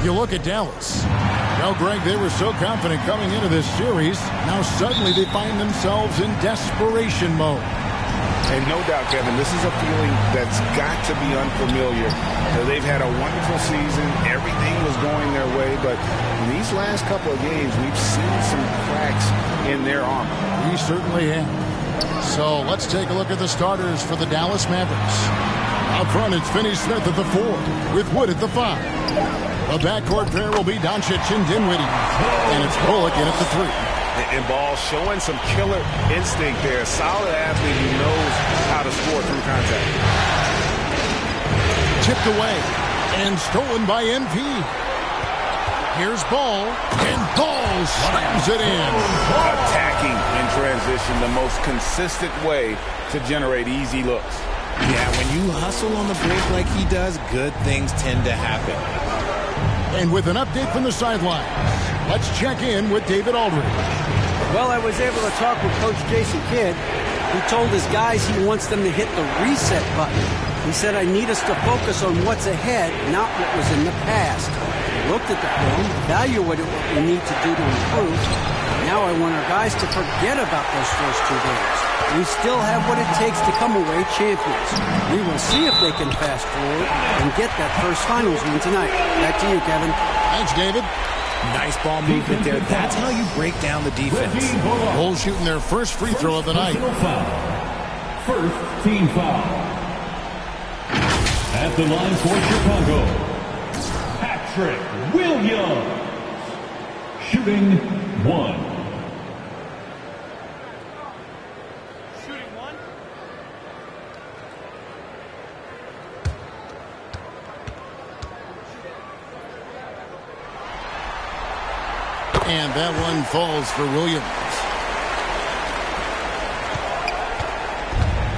You look at Dallas. Now, Greg, they were so confident coming into this series. Now suddenly they find themselves in desperation mode. And no doubt, Kevin, this is a feeling that's got to be unfamiliar. They've had a wonderful season. Everything was going their way. But in these last couple of games, we've seen some cracks in their armor. We certainly have. So let's take a look at the starters for the Dallas Mavericks. Out front, it's Finney-Smith at the 4, with Wood at the 5. The backcourt pair will be Doncic and Dinwiddie. And it's Bullock in at the 3. And Ball showing some killer instinct there. A solid athlete who knows how to score through contact. Tipped away and stolen by MP. Here's Ball, and Ball slams it in. Attacking in transition, the most consistent way to generate easy looks. Yeah, when you hustle on the break like he does, good things tend to happen. And with an update from the sidelines, let's check in with David Aldridge. Well, I was able to talk with Coach Jason Kidd. He told his guys he wants them to hit the reset button. He said, I need us to focus on what's ahead, not what was in the past. I looked at the film, evaluated what we need to do to improve. Now I want our guys to forget about those first 2 games. We still have what it takes to come away champions. We will see if they can fast forward and get that first finals win tonight. Back to you, Kevin. Thanks, David. Nice ball movement there. That's how you break down the defense. Bulls shooting their first free throw of the night. First team foul. At the line for Chicago, Patrick Williams. Shooting 1. And that one falls for Williams.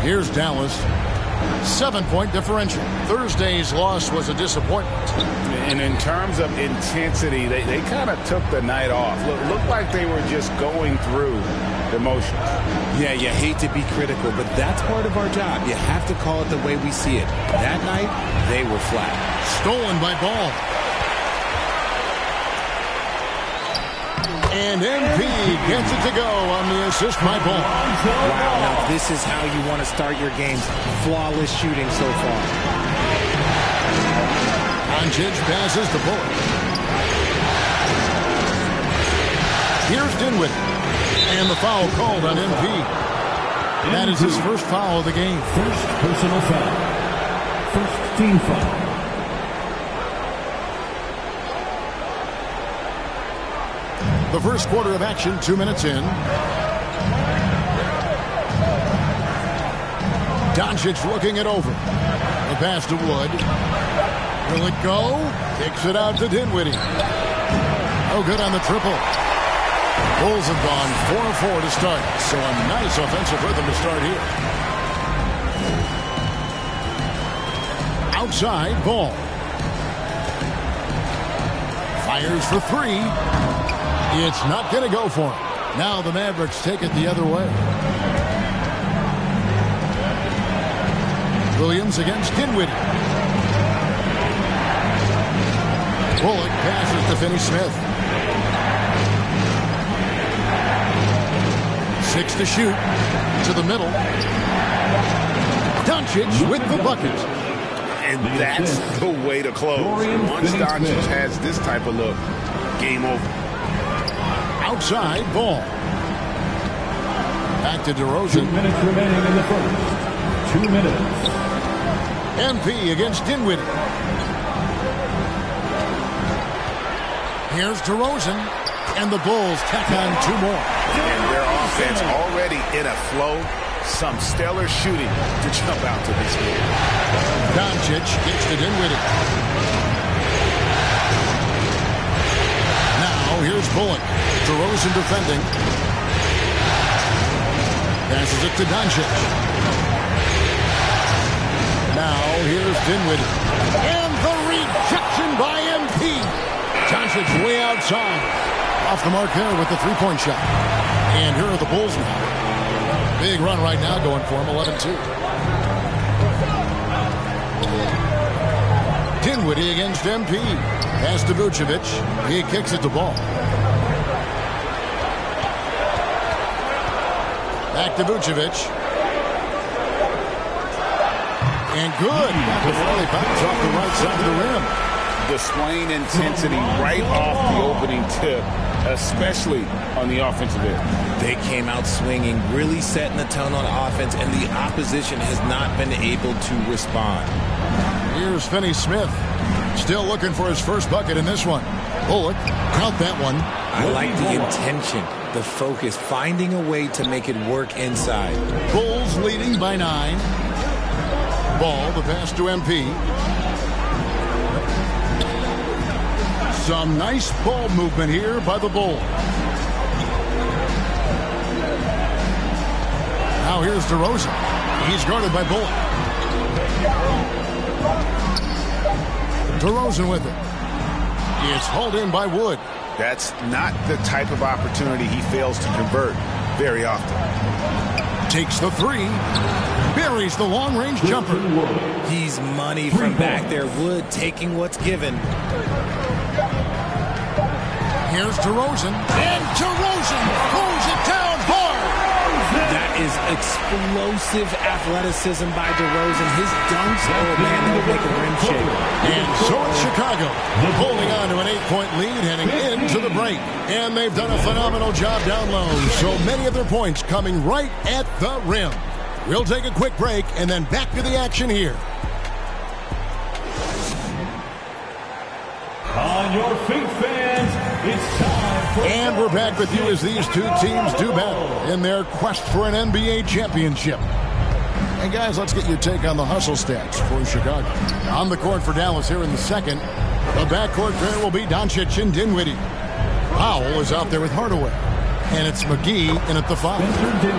Here's Dallas. 7-point differential. Thursday's loss was a disappointment. And in terms of intensity, they kind of took the night off. Looked like they were just going through the motions. Yeah, you hate to be critical, but that's part of our job. You have to call it the way we see it. That night, they were flat. Stolen by Ball. And MP gets it to go on the assist by Ball. Wow, now this is how you want to start your games. Flawless shooting so far. Doncic passes to Bullock. Here's Dinwiddie. And the foul called on MP. That is his first foul of the game. First personal foul. First team foul. The first quarter of action, 2 minutes in. Doncic looking it over. The pass to Wood. Will it go? Kicks it out to Dinwiddie. Oh, good on the triple. Bulls have gone 4-4 to start. So a nice offensive rhythm to start here. Outside, Ball. Fires for 3. It's not going to go for him. Now the Mavericks take it the other way. Williams against Dinwiddie. Bullock passes to Finney-Smith. 6 to shoot. To the middle. Doncic with the bucket. And that's the way to close. Once Doncic has this type of look, game over. Outside, Ball. Back to DeRozan. 2 minutes remaining in the first. 2 minutes. MP against Dinwiddie. Here's DeRozan. And the Bulls tack on 2 more. And their offense already in a flow. Some stellar shooting to jump out to this game. Doncic gets to Dinwiddie. Now here's Bullock. DeRozan defending. Passes it to Doncic. Now here's Dinwiddie. And the rejection by MP. Doncic way outside. Off the mark there with the three-point shot. And here are the Bulls now. Big run right now going for him, 11-2. Dinwiddie. Dinwiddie against MP. Pass to Vucevic. He kicks it to Ball. Back to Vucevic. And good. Before they bounce off the right side of the rim. Displaying intensity right off the opening tip, especially on the offensive end. They came out swinging, really setting the tone on offense, and the opposition has not been able to respond. Here's Finney-Smith. Still looking for his first bucket in this one. Bullock, count that one. I like the intention, the focus, finding a way to make it work inside. Bulls leading by 9. Ball, the pass to MP. Some nice ball movement here by the Bulls. Now here's DeRozan. He's guarded by Bullock. DeRozan with it. It's hauled in by Wood. That's not the type of opportunity he fails to convert very often. Takes the three. Buries the long-range jumper. He's money from back there. Wood taking what's given. Here's DeRozan. And DeRozan throws it down hard. That is explosive athleticism by DeRozan. His dunks, oh man, they'll make a rim shake. And so it's Chicago holding on to an 8-point lead heading into the break. And they've done a phenomenal job down low. So many of their points coming right at the rim. We'll take a quick break and then back to the action here. On your feet, fans, it's time for... And we're back with you as these two teams do battle in their quest for an NBA championship. And guys, let's get your take on the hustle stats for Chicago. On the court for Dallas here in the second, the backcourt pair will be Doncic and Dinwiddie. Powell is out there with Hardaway. And it's McGee in at the 5.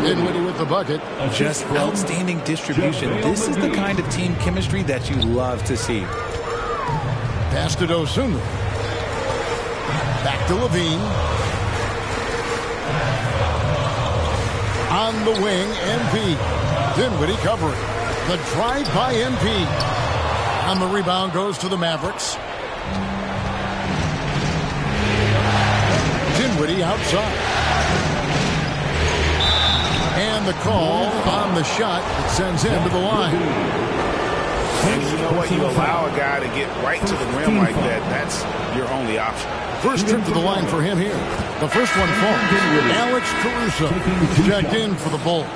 Dinwiddie with the bucket. Just outstanding distribution. This is the kind of team chemistry that you love to see. Pass to Dosunmu. Back to Levine. On the wing, MP. Dinwiddie covering. The drive by MP. And the rebound goes to the Mavericks. Dinwiddie outside. And the call on the shot that sends him to the line. And you know what? You allow a guy to get right to the rim like that. That's your only option. First trip to the line for him here. The first one falls. Alex Caruso checked in for the Bulls.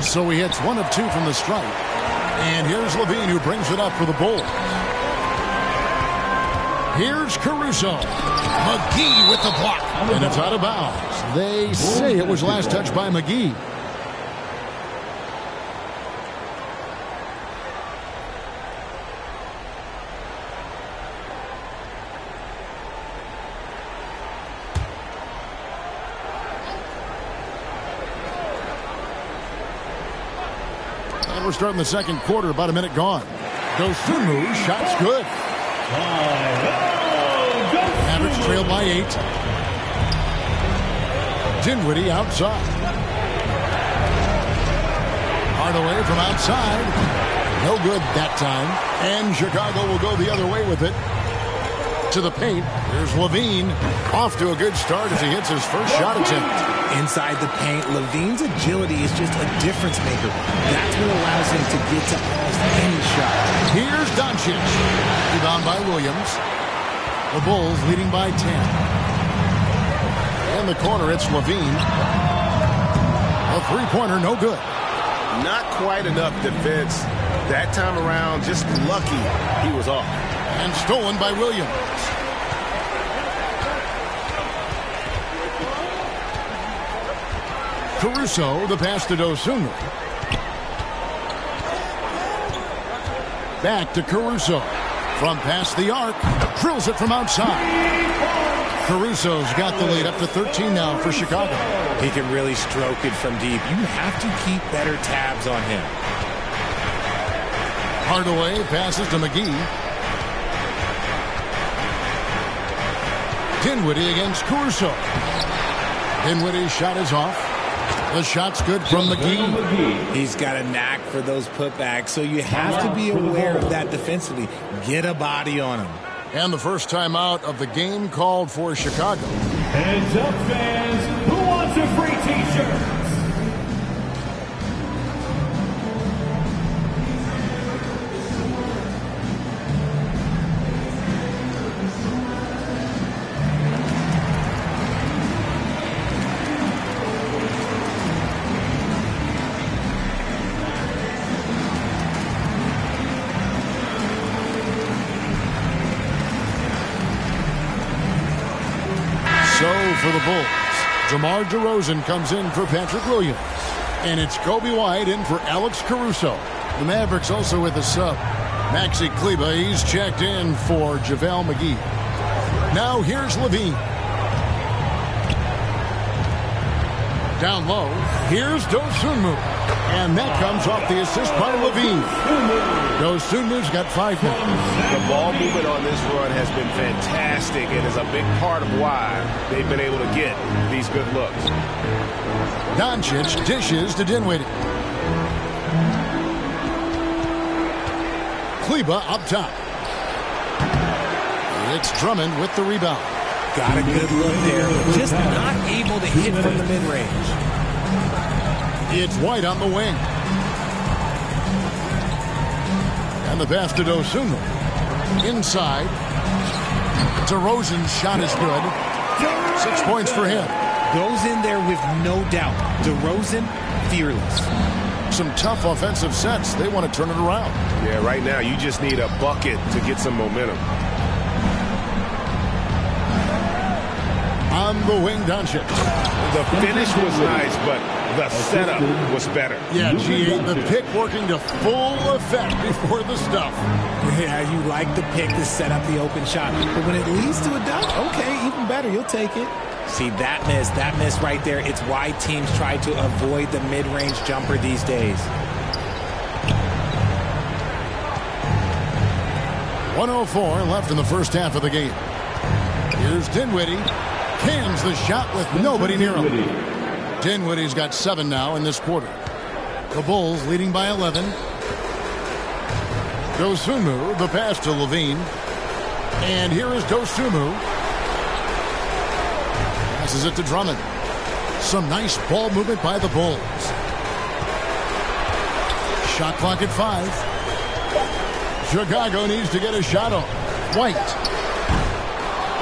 So he hits 1 of 2 from the stripe. And here's Levine who brings it up for the Bulls. Here's Caruso. McGee with the block. And it's out of bounds. They say it was last touched by McGee. We're starting the second quarter, about a minute gone. Dosunmu, shot's good. Mavericks trail by 8. Dinwiddie outside. Hardaway from outside. No good that time. And Chicago will go the other way with it. To the paint. Here's Levine. Off to a good start as he hits his first shot attempt. Inside the paint, Levine's agility is just a difference maker. That's what allows him to get to almost any shot. Here's Doncic. Rebound by Williams. The Bulls leading by 10. In the corner, it's Levine. A three-pointer, no good. Not quite enough defense. That time around, just lucky he was off. And stolen by Williams. Caruso, the pass to Dosunmu. Back to Caruso. From past the arc. Drills it from outside. Caruso's got the lead up to 13 now for Chicago. He can really stroke it from deep. You have to keep better tabs on him. Hardaway passes to McGee. Dinwiddie against Caruso. Dinwiddie's shot is off. The shot's good from McGee. He's got a knack for those putbacks, so you have to be aware of that defensively. Get a body on him. And the first timeout of the game called for Chicago. Heads up, fans. Who wants a free T-shirt? For the Bulls, DeMar DeRozan comes in for Patrick Williams. And it's Kobe White in for Alex Caruso. The Mavericks also with a sub. Maxi Kleber, he's checked in for JaVale McGee. Now here's Levine. Down low, here's Dosunmu. And that comes off the assist by Levine. Dosunmu's got 5 points. The ball movement on this run has been fantastic and is a big part of why they've been able to get these good looks. Doncic dishes to Dinwiddie. Kleber up top. It's Drummond with the rebound. Got a good look there, just not able to hit from the mid-range. It's White on the wing. And the pass to Dosunmu. Inside. DeRozan's shot is good. 6 points for him. Goes in there with no doubt. DeRozan, fearless. Some tough offensive sets. They want to turn it around. Yeah, right now you just need a bucket to get some momentum. On the wing, Doncic. The finish was nice, but the setup was better. Yeah, G8, the pick working to full effect before the stuff. Yeah, you like the pick to set up the open shot. But when it leads to a dunk, okay, even better, you'll take it. See, that miss right there, it's why teams try to avoid the mid-range jumper these days. 1:04 left in the first half of the game. Here's Dinwiddie. Cans the shot with nobody near him. Dinwiddie's got 7 now in this quarter. The Bulls leading by 11. Dosunmu, the pass to Levine. And here is Dosunmu. Passes it to Drummond. Some nice ball movement by the Bulls. Shot clock at 5. Chicago needs to get a shot off. White.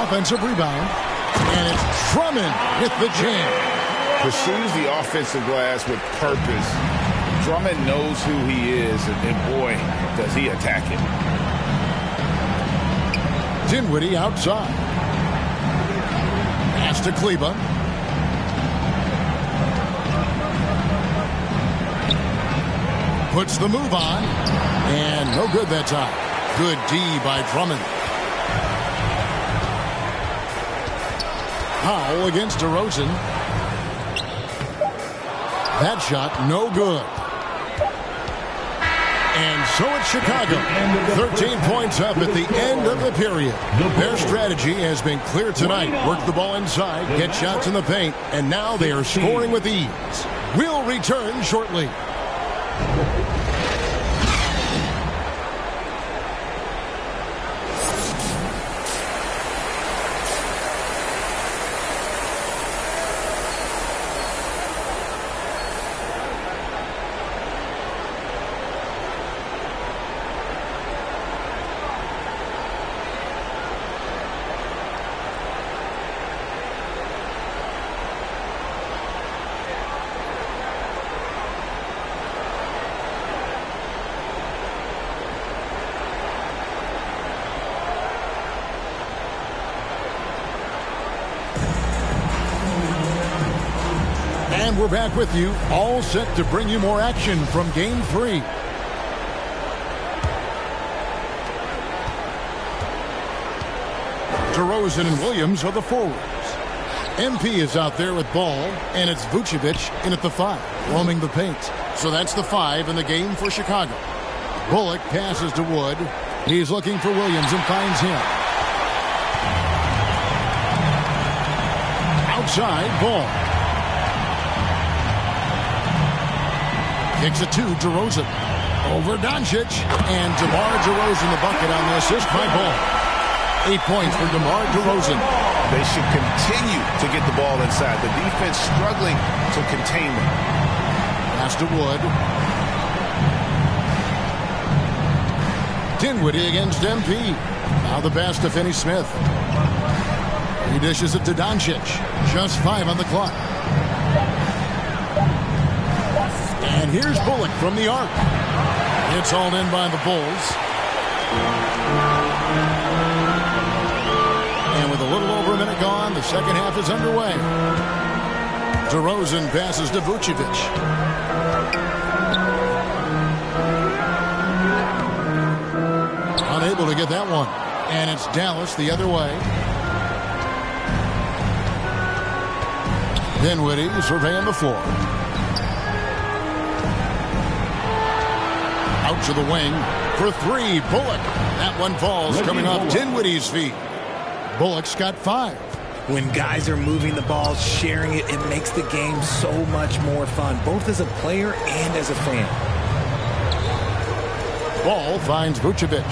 Offensive rebound. And it's Drummond with the jam. Pursues the offensive glass with purpose. Drummond knows who he is, and boy, does he attack it. Dinwiddie outside. Pass to Kleber. Puts the move on. And no good that time. Good D by Drummond. Powell against DeRozan. That shot, no good. And so it's Chicago. 13 points up at the end of the period. Their strategy has been clear tonight. Work the ball inside, get shots in the paint, and now they are scoring with ease. We'll return shortly. And we're back with you, all set to bring you more action from Game 3. DeRozan and Williams are the forwards. MP is out there with ball, and it's Vucevic in at the 5, roaming the paint. So that's the 5 in the game for Chicago. Bullock passes to Wood. He's looking for Williams and finds him. Outside, ball. Kicks it to DeRozan. Over Doncic. And DeMar DeRozan the bucket on the assist by Ball. 8 points for DeMar DeRozan. They should continue to get the ball inside. The defense struggling to contain them. Pass to Wood. Dinwiddie against MP. Now the pass to Finney-Smith. He dishes it to Doncic. Just 5 on the clock. And here's Bullock from the arc. It's hauled in by the Bulls. And with a little over a minute gone, the second half is underway. DeRozan passes to Vucevic. Unable to get that one. And it's Dallas the other way. Dinwiddie surveying the floor. Out to the wing for 3. Bullock. That one falls coming off Dinwiddie's feet. Bullock's got 5. When guys are moving the ball, sharing it, it makes the game so much more fun, both as a player and as a fan. Ball finds Vucevic.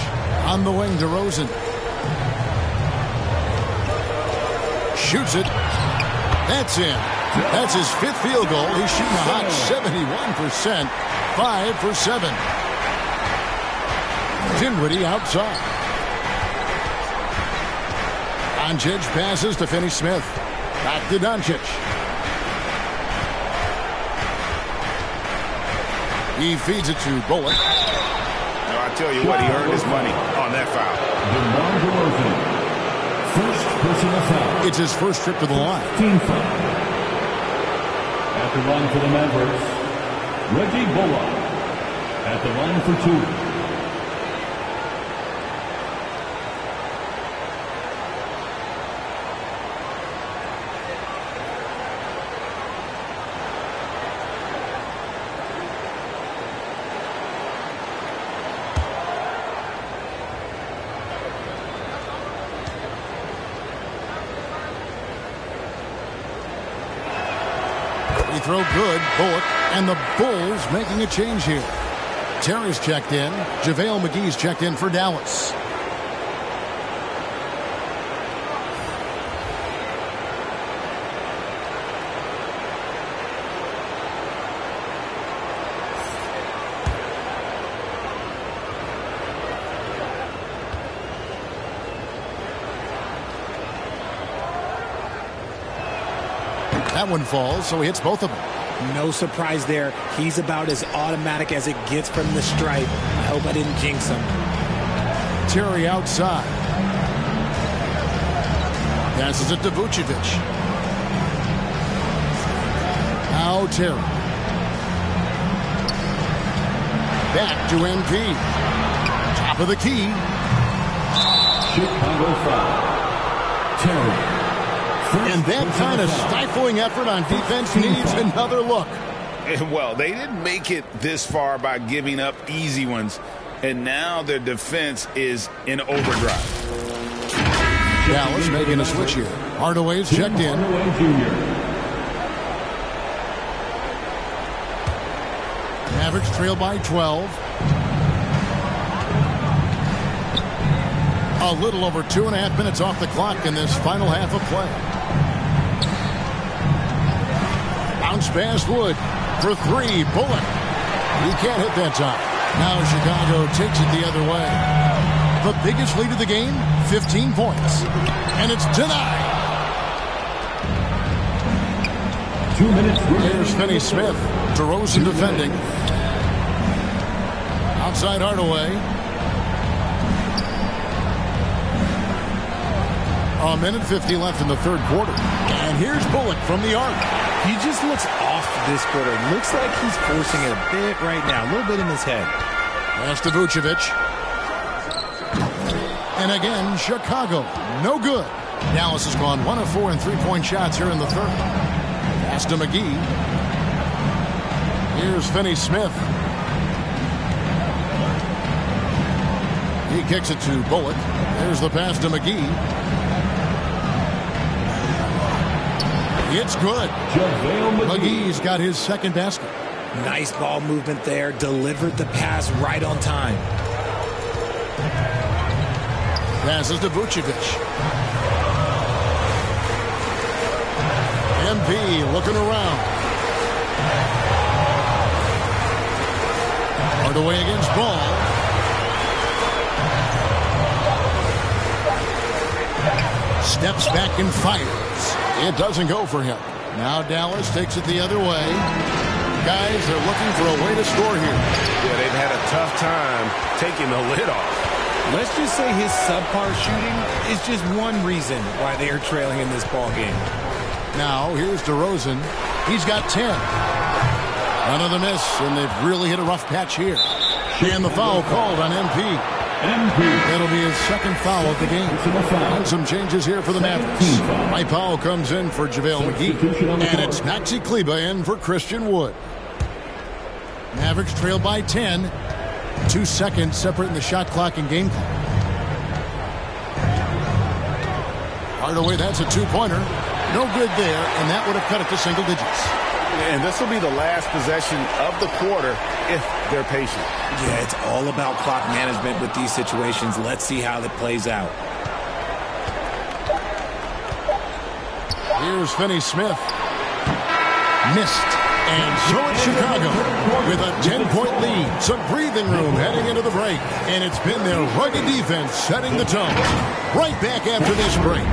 On the wing, DeRozan. Shoots it. That's in. That's his 5th field goal. He's shooting a hot 71%. 5 for 7. Dinwiddie outside. Doncic passes to Finney-Smith. Back to Doncic. He feeds it to Bullock. Now, I tell you what, he earned his money on that foul. First personal foul. It's his first trip to the line. Team foul. At the line for the Mavericks, Reggie Bullock. At the line for 2. Throw good, Bullock, and the Bulls making a change here. Terry's checked in. JaVale McGee's checked in for Dallas. That one falls, so he hits both of them. No surprise there. He's about as automatic as it gets from the stripe. I hope I didn't jinx him. Terry outside. Passes it to Vucevic. Now Terry. Back to MP. Top of the key. Chicago foul. Terry. And that kind of stifling effort on defense needs another look. Well, they didn't make it this far by giving up easy ones, and now their defense is in overdrive. Dallas making a switch here. Hardaway's checked in. Mavericks trail by 12. A little over 2.5 minutes off the clock in this final half of play. Bounce past Wood for 3. Bullock. He can't hit that time. Now Chicago takes it the other way. The biggest lead of the game, 15 points. And it's denied. 2 minutes. Here's Finney-Smith. DeRozan defending. Outside Hardaway. A minute 50 left in the third quarter. And here's Bullock from the arc. He just looks off this quarter. Looks like he's forcing it a bit right now. A little bit in his head. Pass to Vucevic. And again, Chicago. No good. Dallas has gone 1 of 4 in three-point shots here in the third. Pass to McGee. Here's Finney-Smith. He kicks it to Bullock. There's the pass to McGee. It's good. McGee's got his second basket. Nice ball movement there. Delivered the pass right on time. Passes to Vucevic. MP looking around. Hardaway against Ball. Steps back and fires. It doesn't go for him. Now Dallas takes it the other way. Guys are looking for a way to score here. Yeah, they've had a tough time taking the lid off. Let's just say his subpar shooting is just one reason why they are trailing in this ball game. Now here's DeRozan. He's got 10. Another miss, and they've really hit a rough patch here. And the foul called on MP. That'll be his second foul of the game. And some changes here for the Mavericks. Mike Powell comes in for JaVale McGee. And it's Maxi Kleber in for Christian Wood. Mavericks trail by 10. 2 seconds separating the shot clock and game clock. Hardaway, that's a two-pointer. No good there, and that would have cut it to single digits. And this will be the last possession of the quarter if they're patient. Yeah, it's all about clock management with these situations. Let's see how it plays out. Here's Finney-Smith. Missed. And so it's Chicago with a 10-point lead. Some breathing room heading into the break. And it's been their rugged defense setting the tone. Right back after this break.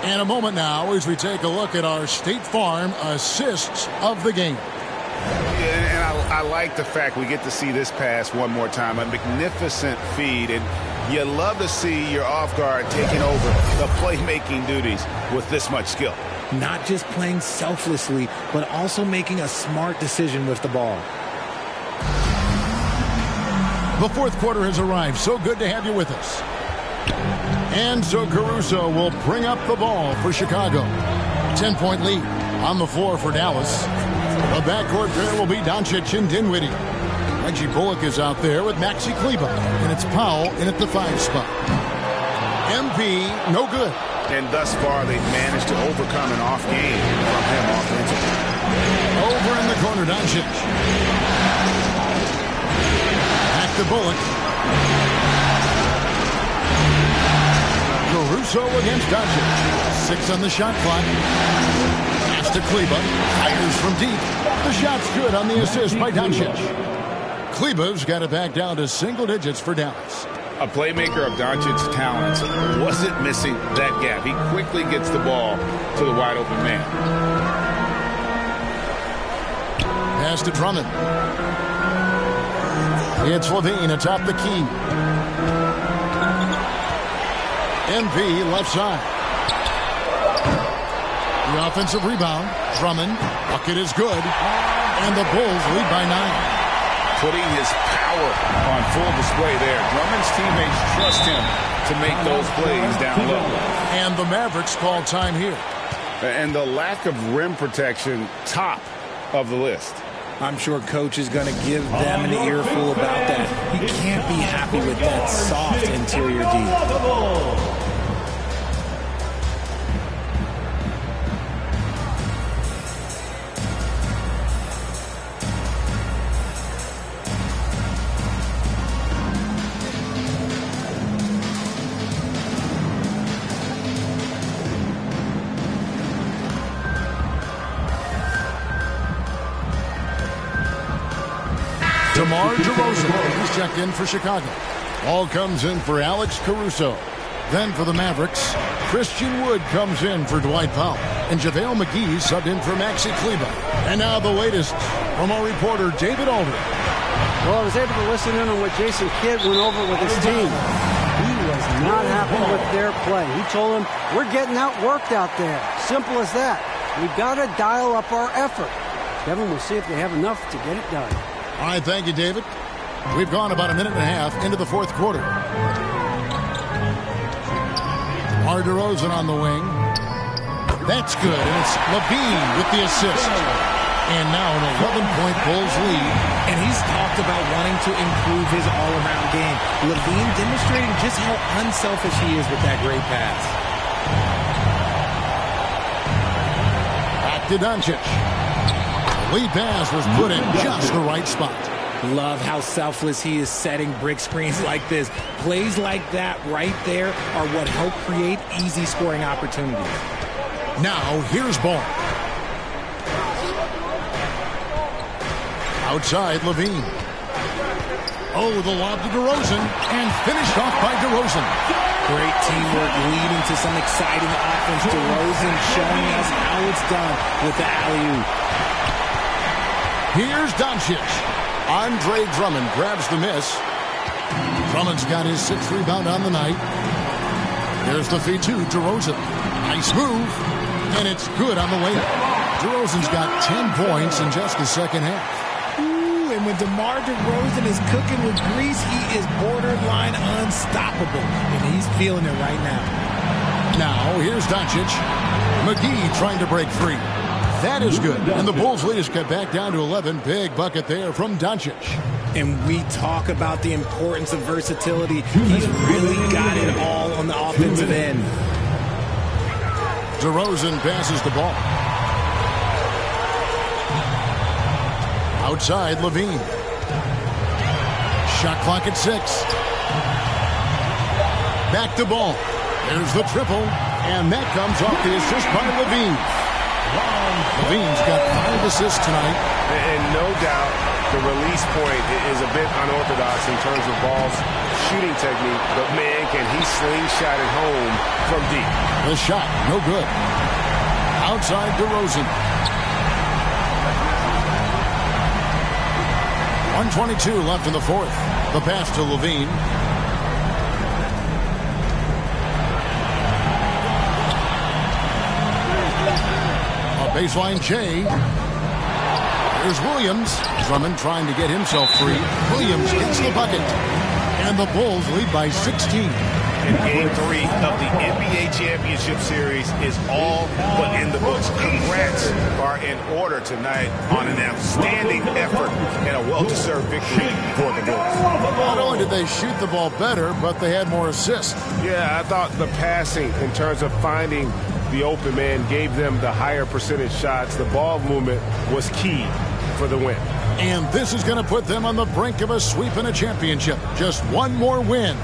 In a moment now as we take a look at our State Farm assists of the game. Yeah, and I like the fact we get to see this pass one more time. A magnificent feed, and you love to see your off guard taking over the playmaking duties with this much skill. Not just playing selflessly, but also making a smart decision with the ball. The fourth quarter has arrived. So good to have you with us. And so Caruso will bring up the ball for Chicago. 10-point lead on the floor for Dallas. The backcourt pair will be Doncic and Dinwiddie. Reggie Bullock is out there with Maxi Kleber. And it's Powell in at the 5 spot. MP, no good. And thus far, they've managed to overcome an off game from him offensively. Over in the corner, Doncic. Back to Bullock. Caruso against Doncic. 6 on the shot clock. Pass to Kleber. Fires from deep. The shot's good on the assist by Doncic. Kleber's got it back down to single digits for Dallas. A playmaker of Doncic's talents wasn't missing that gap. He quickly gets the ball to the wide open man. Pass to Drummond. It's Levine atop the key. MP left side. The offensive rebound. Drummond. Bucket is good. And the Bulls lead by 9. Putting his power on full display there. Drummond's teammates trust him to make those plays down low. And the Mavericks call time here. And the lack of rim protection, top of the list. I'm sure Coach is going to give them an earful about that. He can't be happy with that soft interior D. DeMar DeRozan is checked in for Chicago. Ball comes in for Alex Caruso. Then for the Mavericks, Christian Wood comes in for Dwight Powell. And JaVale McGee subbed in for Maxi Kleber. And now the latest from our reporter, David Aldridge. Well, I was able to listen in on what Jason Kidd went over with his team. He was is not happy with their play. He told them, we're getting outworked out there. Simple as that. We've got to dial up our effort. Kevin, we'll see if they have enough to get it done. All right, thank you, David. We've gone about a minute and a half into the fourth quarter. DeRozan on the wing. That's good, and it's Levine with the assist. And now an 11-point Bulls lead. And he's talked about wanting to improve his all-around game. Levine demonstrating just how unselfish he is with that great pass. Back to Doncic. The lead pass was put in just the right spot. Love how selfless he is setting brick screens like this. Plays like that right there are what help create easy scoring opportunities. Now, here's Ball. Outside, Levine. Oh, the lob to DeRozan, and finished off by DeRozan. Great teamwork leading to some exciting offense. DeRozan showing us how it's done with the alley-oop. Here's Doncic. Andre Drummond grabs the miss. Drummond's got his 6th rebound on the night. There's the feed to DeRozan. Nice move, and it's good on the way up. DeRozan's got 10 points in just the second half. Ooh, and when DeMar DeRozan is cooking with grease, he is borderline unstoppable, and he's feeling it right now. Now, here's Doncic. McGee trying to break free. That is good. And the Bulls lead is cut back down to 11. Big bucket there from Doncic. And we talk about the importance of versatility. He's really got it all on the offensive end. DeRozan passes the ball. Outside, Levine. Shot clock at 6. Back to Ball. There's the triple. And that comes off the assist by Levine. Levine's got 5 assists tonight. And no doubt the release point is a bit unorthodox in terms of Ball's shooting technique. But, man, can he slingshot it home from deep. The shot, no good. Outside DeRozan. 1:22 left in the fourth. The pass to Levine. Baseline J. Here's Williams. Drummond trying to get himself free. Williams hits the bucket. And the Bulls lead by 16. And Game 3 of the NBA Championship Series is all but in the books. Congrats are in order tonight on an outstanding effort and a well-deserved victory for the Bulls. Not only did they shoot the ball better, but they had more assists. Yeah, I thought the passing in terms of finding the open man gave them the higher percentage shots. The ball movement was key for the win. And this is going to put them on the brink of a sweep and a championship. Just one more win,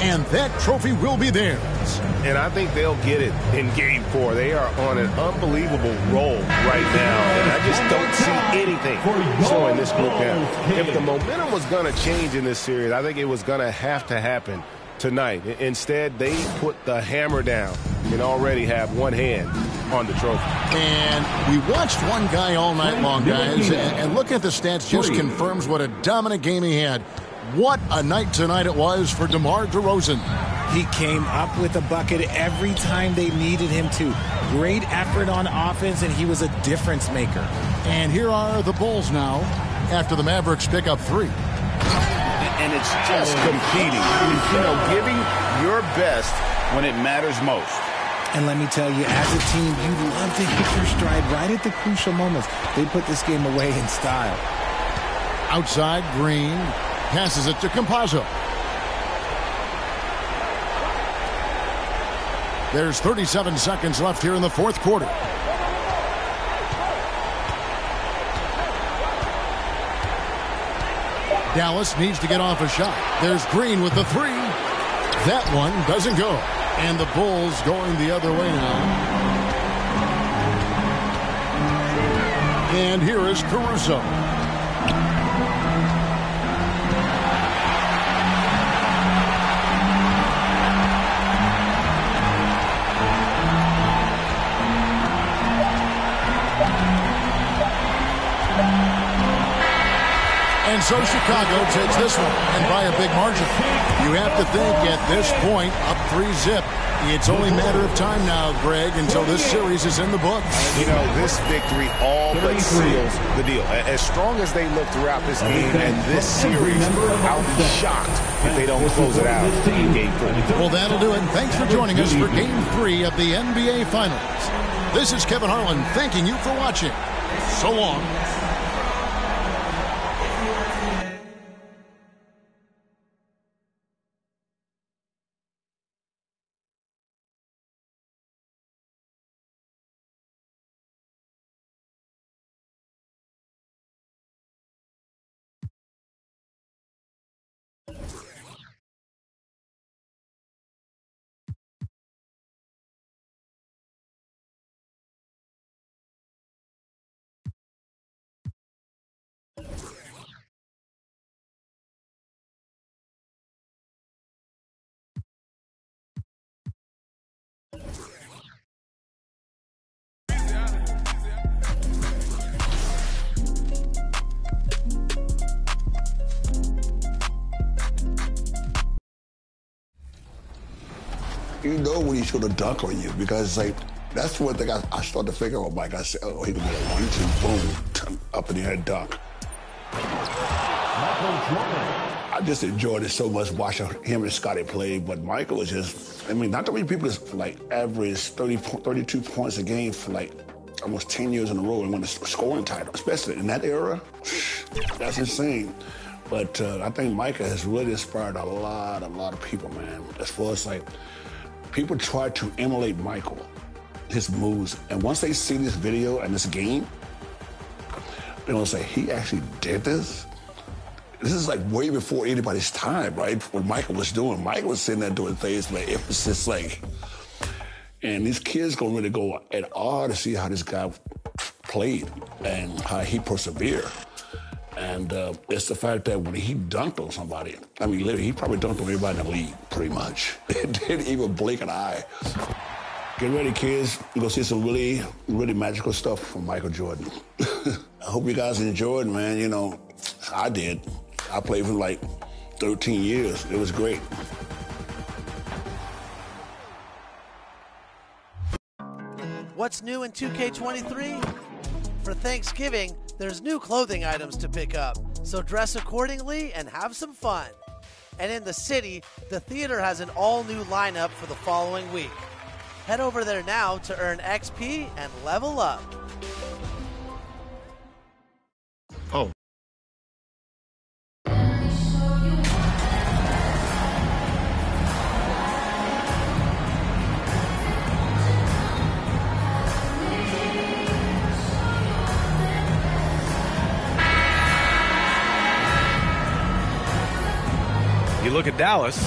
and that trophy will be theirs. And I think they'll get it in Game 4. They are on an unbelievable roll right now, and I just don't see anything slowing this group down. If the momentum was going to change in this series, I think it was going to happen tonight. Instead, they put the hammer down and already have one hand on the trophy. And we watched one guy all night long, guys, and looking at the stats just confirms what a dominant game he had. What a night tonight it was for DeMar DeRozan. He came up with a bucket every time they needed him to. Great effort on offense, and he was a difference maker. And here are the Bulls now after the Mavericks pick up 3. And it's just competing, giving your best when it matters most. And let me tell you, as a team, you love to hit your stride right at the crucial moments. They put this game away in style. Outside, Green passes it to Campazzo. There's 37 seconds left here in the fourth quarter. Dallas needs to get off a shot. There's Green with the 3. That one doesn't go. And the Bulls going the other way now. And here is Caruso. And so Chicago takes this one, and by a big margin. You have to think at this point, up 3-0. It's only a matter of time now, Greg, until this series is in the books. You know, this victory all but seals the deal. As strong as they look throughout this game and this series, I'll be shocked if they don't close it out in Game 4. Well, that'll do it. Thanks for joining us for Game 3 of the NBA Finals. This is Kevin Harlan thanking you for watching. So long. You know when he's going to dunk on you because, like, that's one thing I started to figure out, Mike. I said, oh, he can get a 1-2, boom, up in the air dunk. I just enjoyed it so much watching him and Scotty play, but Michael was just, I mean, not that many people just, like, average 32 points a game for, like, almost 10 years in a row and won a scoring title, especially in that era. That's insane. But I think Micah has really inspired a lot of people, man, as far as, like, people try to emulate Michael, his moves, and once they see this video and this game, they're gonna say, he actually did this? This is like way before anybody's time, right? What Michael was doing. Michael was sitting there doing things, but it was just like, and these kids gonna really go at awe to see how this guy played and how he persevered. And it's the fact that when he dunked on somebody, I mean, literally, he probably dunked on everybody in the league, pretty much. It didn't even blink an eye. Get ready, kids. You're going to see some really, really magical stuff from Michael Jordan. I hope you guys enjoyed, man. You know, I did. I played for like 13 years. It was great. What's new in 2K23? For Thanksgiving, there's new clothing items to pick up, so dress accordingly and have some fun. And in the city, the theater has an all-new lineup for the following week. Head over there now to earn XP and level up. Oh. You look at Dallas,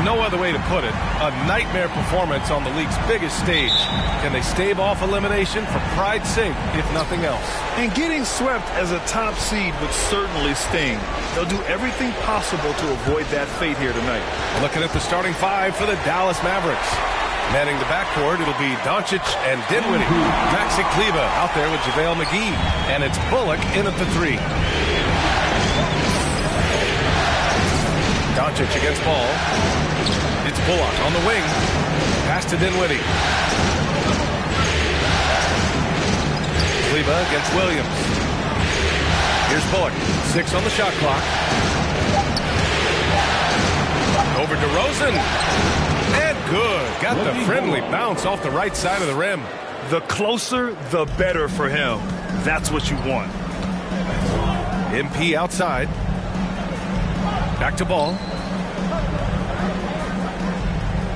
no other way to put it, a nightmare performance on the league's biggest stage. Can they stave off elimination for pride's sake, if nothing else? And getting swept as a top seed would certainly sting. They'll do everything possible to avoid that fate here tonight. Looking at the starting five for the Dallas Mavericks. Manning the backcourt, it'll be Doncic and Dinwiddie. Maxi Kleber out there with JaVale McGee. And it's Bullock in at the three. Doncic against Ball. It's Bullock on the wing. Pass to Dinwiddie. Kleber against Williams. Here's Bullock. 6 on the shot clock. Over to Rosen. And good. Got the friendly bounce off the right side of the rim. The closer, the better for him. That's what you want. MP outside. Back to Ball.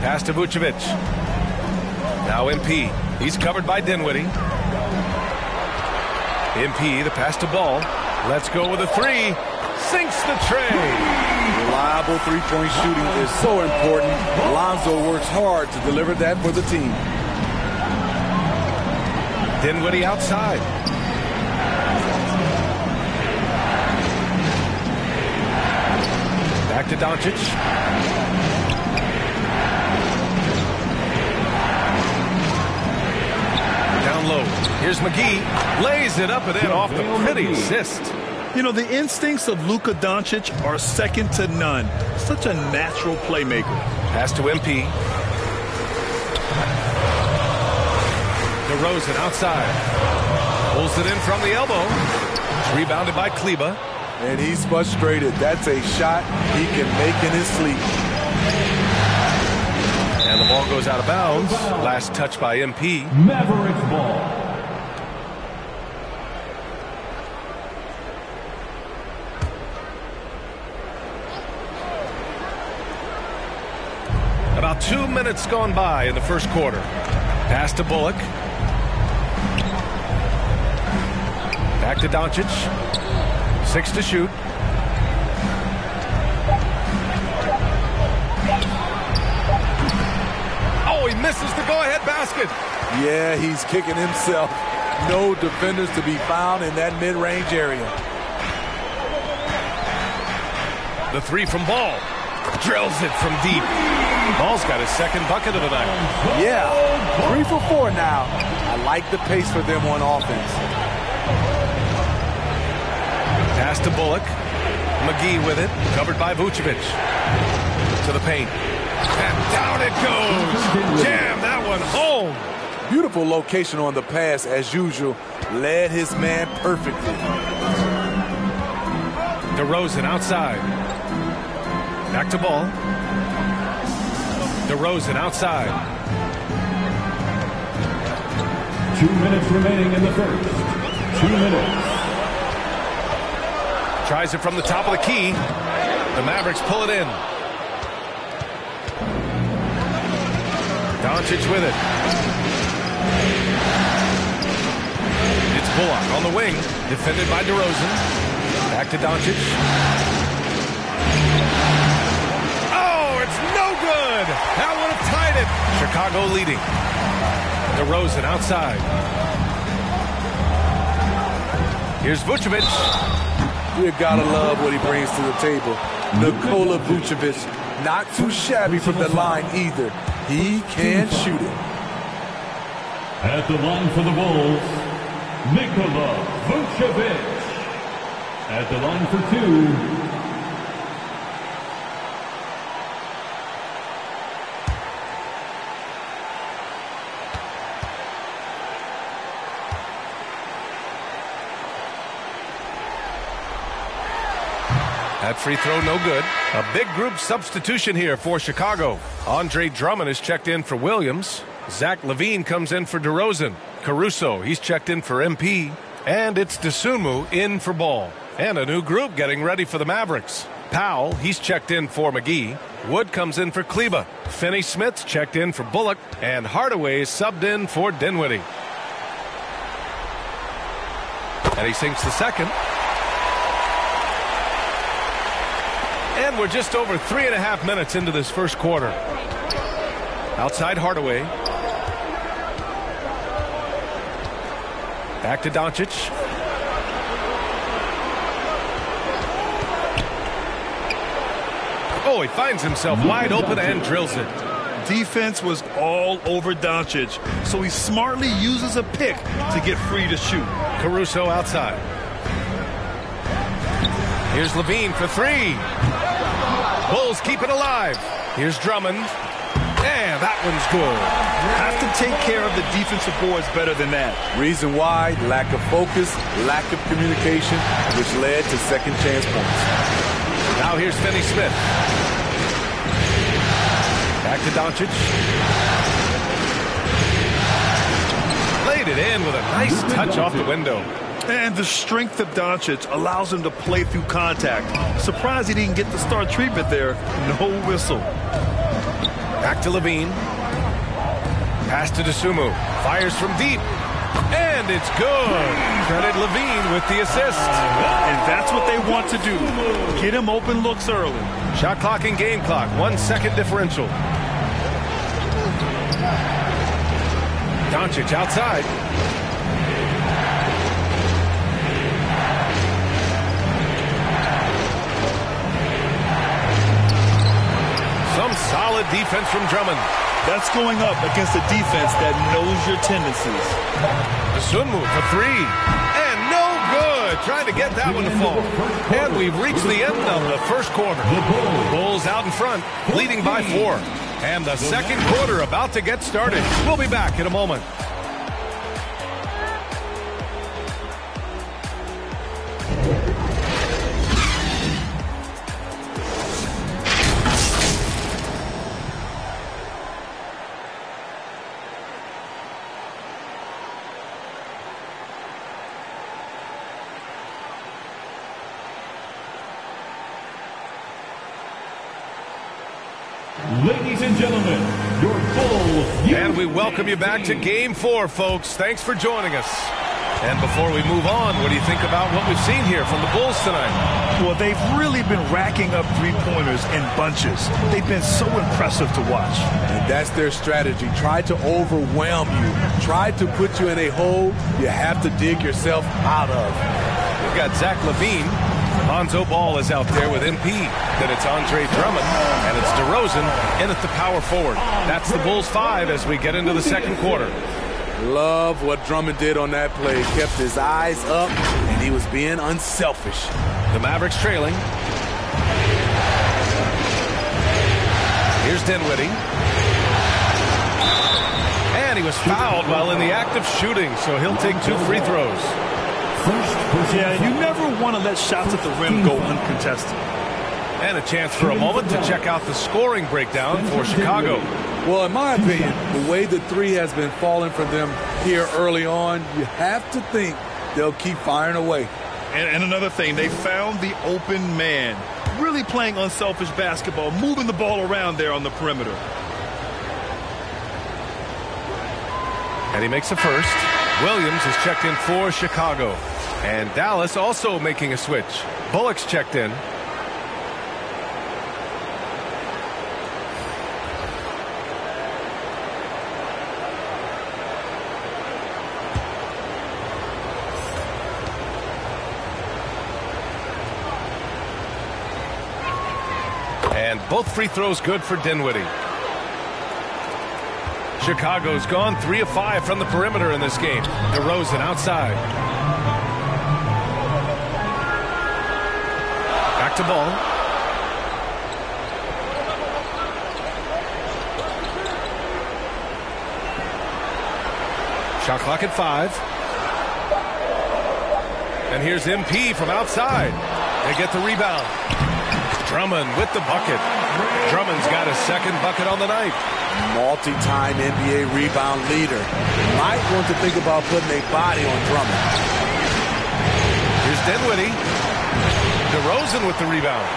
Pass to Vucevic. Now MP. He's covered by Dinwiddie. MP, the pass to Ball. Let's go with a three. Sinks the tray. Reliable three-point shooting is so important. Lonzo works hard to deliver that for the team. Dinwiddie outside. Back to Doncic. Down low. Here's McGee. Lays it up and in off the pretty assist. You know, the instincts of Luka Doncic are second to none. Such a natural playmaker. Pass to MP. DeRozan outside. Pulls it in from the elbow. It's rebounded by Kleber. And he's frustrated. That's a shot he can make in his sleep. And the ball goes out of bounds. Last touch by MP. Mavericks ball. About 2 minutes gone by in the first quarter. Pass to Bullock. Back to Doncic. 6 to shoot. Oh, he misses the go-ahead basket. Yeah, he's kicking himself. No defenders to be found in that mid-range area. The three from Ball. Drills it from deep. Ball's got his second bucket of the night. Yeah, 3 for 4 now. I like the pace for them on offense. Pass to Bullock. McGee with it. Covered by Vucevic. To the paint. And down it goes. Jam that one home. Beautiful location on the pass as usual. Led his man perfectly. DeRozan outside. Back to Ball. DeRozan outside. 2 minutes remaining in the first. 2 minutes. Tries it from the top of the key. The Mavericks pull it in. Doncic with it. It's Bullock on the wing. Defended by DeRozan. Back to Doncic. Oh, it's no good. That would have tied it. Chicago leading. DeRozan outside. Here's Vucevic. You gotta love what he brings to the table. Nikola Vucevic, not too shabby from the line either. He can shoot it. At the line for the Bulls, Nikola Vucevic. At the line for 2. That free throw no good. A big group substitution here for Chicago. Andre Drummond is checked in for Williams. Zach LaVine comes in for DeRozan. Caruso, he's checked in for MP. And it's Dosunmu in for Ball. And a new group getting ready for the Mavericks. Powell, he's checked in for McGee. Wood comes in for Kleber. Finney-Smith's checked in for Bullock. And Hardaway is subbed in for Dinwiddie. And he sinks the second. And we're just over 3.5 minutes into this first quarter. Outside Hardaway. Back to Doncic. Oh, he finds himself wide open and drills it. Defense was all over Doncic, so he smartly uses a pick to get free to shoot. Caruso outside. Here's LaVine for 3. Bulls keep it alive. Here's Drummond. And that one's good. Have to take care of the defensive boards better than that. Reason why, lack of focus, lack of communication, which led to second chance points. Now here's Finney-Smith. Back to Doncic. Laid it in with a nice touch off the window. And the strength of Doncic allows him to play through contact. Surprised he didn't get the star treatment there. No whistle. Back to LaVine. Pass to Dosunmu. Fires from deep. And it's good. Credit LaVine with the assist. And that's what they want to do. Get him open looks early. Shot clock and game clock. 1 second differential. Doncic outside. Some solid defense from Drummond. That's going up against a defense that knows your tendencies. Dosunmu for 3. And no good. trying to get that one to fall. And we've reached the end of the first quarter. Bulls out in front, leading by 4. And the second quarter about to get started. We'll be back in a moment. Ladies and gentlemen, your Bulls. And we welcome you back to Game 4, folks. Thanks for joining us. And before we move on, what do you think about what we've seen here from the Bulls tonight? Well, they've really been racking up three-pointers in bunches. They've been so impressive to watch. And that's their strategy. Try to overwhelm you. Try to put you in a hole you have to dig yourself out of. We've got Zach LaVine. Lonzo Ball is out there with MP. Then it's Andre Drummond, and it's DeRozan in at the power forward. That's the Bulls 5 as we get into the second quarter. Love what Drummond did on that play. Kept his eyes up, and he was being unselfish. The Mavericks trailing. Here's Dinwiddie. And he was fouled while in the act of shooting, so he'll take 2 free throws. Yeah, you never want to let shots at the rim go uncontested. And a chance for a moment to check out the scoring breakdown for Chicago. Well, in my opinion, the way the three has been falling for them here early on, you have to think they'll keep firing away. And another thing, they found the open man. Really playing unselfish basketball, moving the ball around there on the perimeter. And he makes a first. Williams is checked in for Chicago. And Dallas also making a switch. Bullock's checked in. And both free throws good for Dinwiddie. Chicago's gone 3 of 5 from the perimeter in this game. DeRozan outside. Back to Ball. Shot clock at 5. And here's MP from outside. They get the rebound. Drummond with the bucket. Drummond's got his second bucket on the night. Multi-time NBA rebound leader. Might want to think about putting a body on Drummond. Here's Dinwiddie. DeRozan with the rebound.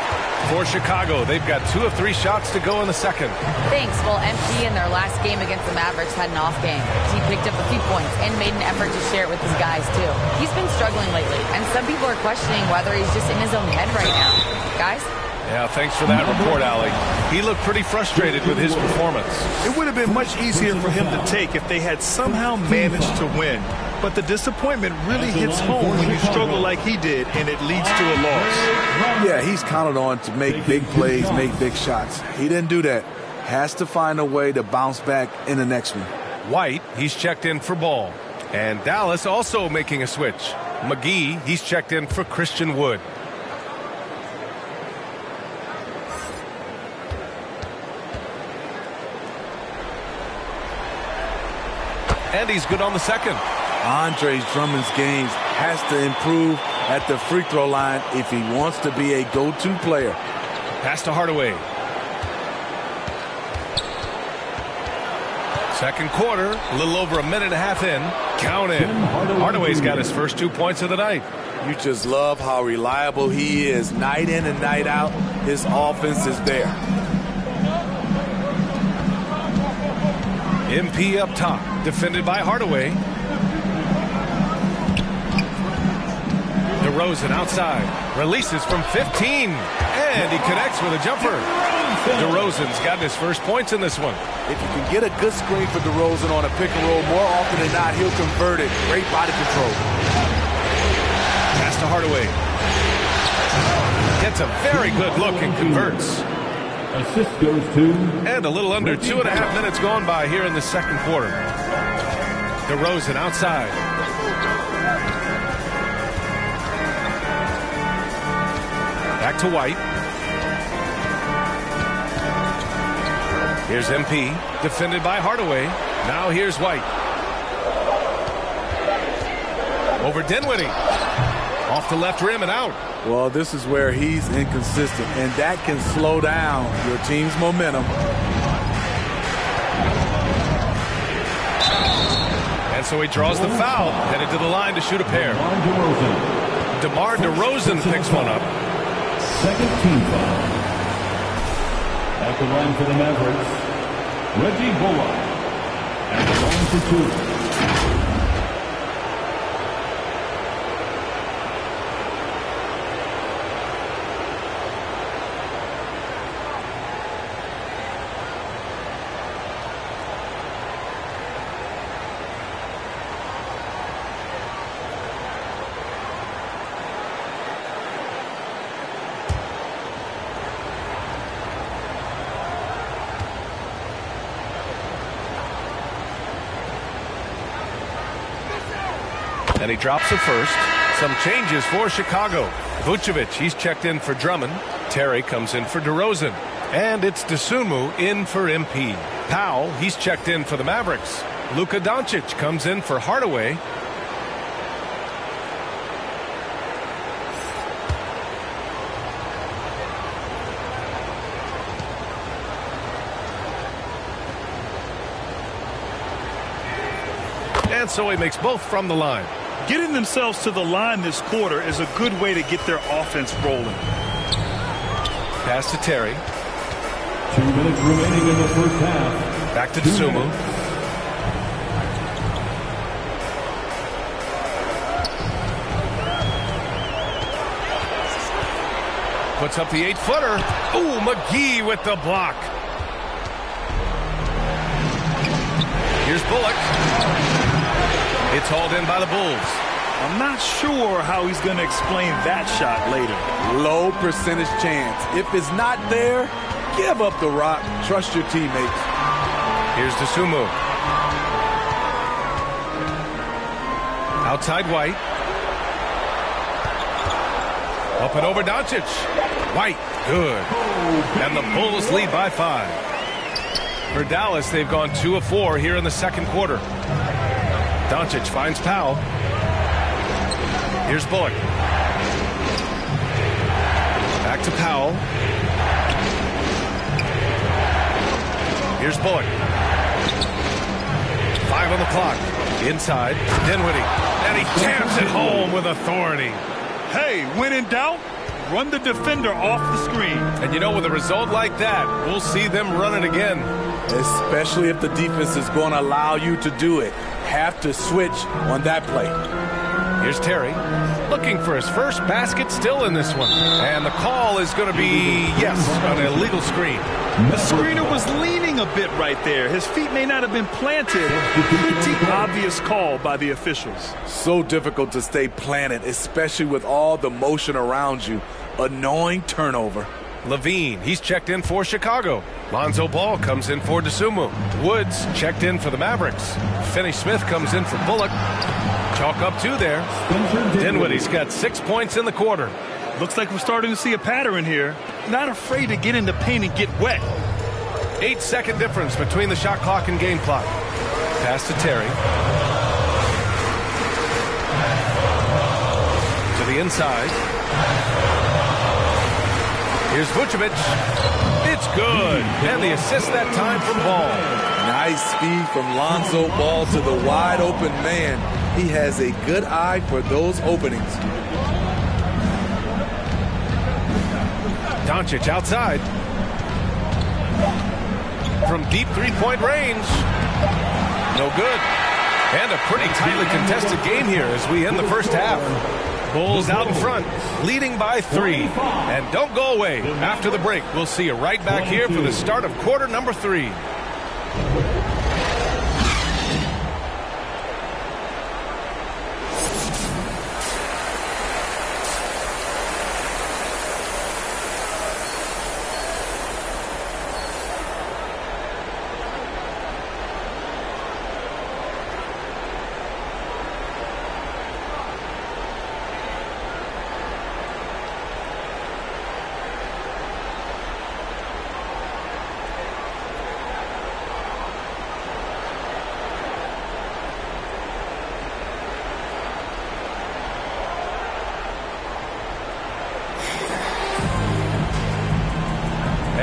For Chicago, they've got 2 of 3 shots to go in the second. Thanks. Well, MP in their last game against the Mavericks had an off game. He picked up a few points and made an effort to share it with his guys, too. He's been struggling lately, and some people are questioning whether he's just in his own head right now. Guys? Yeah, thanks for that report, Allie. He looked pretty frustrated with his performance. It would have been much easier for him to take if they had somehow managed to win. But the disappointment really hits home when you struggle like he did, and it leads to a loss. Yeah, he's counted on to make big plays, make big shots. He didn't do that. Has to find a way to bounce back in the next one. White, he's checked in for Ball. And Dallas also making a switch. McGee, he's checked in for Christian Wood. And he's good on the second. Andre Drummond's games has to improve at the free throw line if he wants to be a go-to player. Pass to Hardaway. Second quarter, a little over a minute and a half in. Count in. Hardaway's got his first 2 points of the night. You just love how reliable he is. Night in and night out, his offense is there. MP up top, defended by Hardaway. DeRozan outside, releases from 15, and he connects with a jumper. DeRozan's gotten his first points in this one. If you can get a good screen for DeRozan on a pick and roll, more often than not, he'll convert it. Great body control. Pass to Hardaway. Gets a very good look and converts. Assist goes to... And a little under 2.5 minutes gone by here in the second quarter. DeRozan outside. Back to White. Here's MP, defended by Hardaway. Now here's White. Over Dinwiddie. Off the left rim and out. Well, this is where he's inconsistent, and that can slow down your team's momentum. And so he draws the foul, headed to the line to shoot a pair. DeMar DeRozan picks one up. Second team foul. At the line for the Mavericks, Reggie Bullock. At the line for two. And he drops a first. Some changes for Chicago. Vucevic, he's checked in for Drummond. Terry comes in for DeRozan. And it's Dosunmu in for MP. Powell, he's checked in for the Mavericks. Luka Doncic comes in for Hardaway. And so he makes both from the line. Getting themselves to the line this quarter is a good way to get their offense rolling. Pass to Terry. 2 minutes remaining in the first half. Back to Dosunmu. Puts up the 8-footer. Ooh, McGee with the block. Here's Bullock. It's hauled in by the Bulls. I'm not sure how he's going to explain that shot later. Low percentage chance. If it's not there, give up the rock. Trust your teammates. Here's Dosunmu. Outside White. Up and over Doncic. White, good. And the Bulls lead by 5. For Dallas, they've gone 2 of 4 here in the second quarter. Doncic finds Powell. Here's Bullock. Back to Powell. Here's Bullock. 5 on the clock. Inside, Dinwiddie. And he jams it home with authority. Hey, when in doubt, run the defender off the screen. And you know, with a result like that, we'll see them run it again. Especially if the defense is going to allow you to do it. Have to switch on that play. Here's Terry, looking for his first basket still in this one. And the call is going to be, yes, an illegal screen. The screener was leaning a bit right there. His feet may not have been planted. Pretty obvious call by the officials. So difficult to stay planted, especially with all the motion around you. Annoying turnover. Levine, he's checked in for Chicago. Lonzo Ball comes in for Dosunmu. Woods checked in for the Mavericks. Finney-Smith comes in for Bullock. Chalk up 2 there. Dinwiddie's got 6 points in the quarter. Looks like we're starting to see a pattern here. Not afraid to get in the paint and get wet. 8-second difference between the shot clock and game clock. Pass to Terry. To the inside. Here's Vucevic. It's good. And the assist that time from Ball. Nice speed from Lonzo Ball to the wide open man. He has a good eye for those openings. Doncic outside. From deep three-point range. No good. And a pretty tightly contested game here as we end the first half. Bulls out in front, leading by 3. And don't go away. After the break, we'll see you right back here for the start of quarter number 3.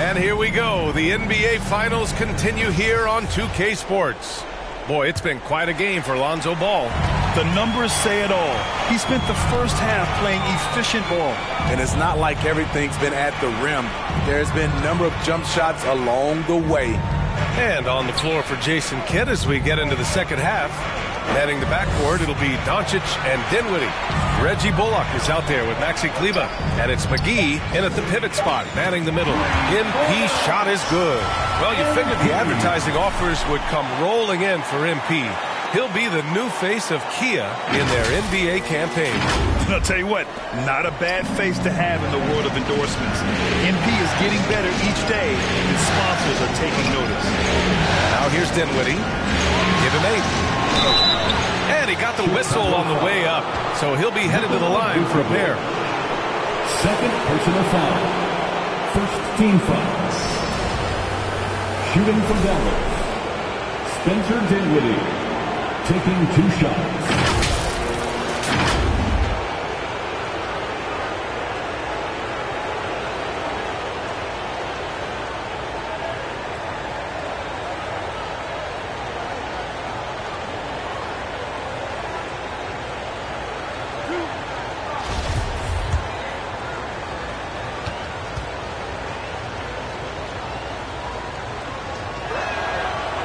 And here we go. The NBA Finals continue here on 2K Sports. Boy, it's been quite a game for Lonzo Ball. The numbers say it all. He spent the first half playing efficient ball. And it's not like everything's been at the rim. There's been a number of jump shots along the way. And on the floor for Jason Kidd as we get into the second half. Heading the backcourt, it'll be Doncic and Dinwiddie. Reggie Bullock is out there with Maxi Kleber. And it's McGee in at the pivot spot, manning the middle. MP shot is good. Well, you figured the advertising offers would come rolling in for MP. He'll be the new face of Kia in their NBA campaign. I'll tell you what, not a bad face to have in the world of endorsements. MP is getting better each day, and sponsors are taking notice. Now here's Dinwiddie. Give him 8. And he got the whistle on the way up, so he'll be headed to the line for a pair. Second personal foul. First team foul. Shooting from Dallas, Spencer Dinwiddie, taking 2 shots.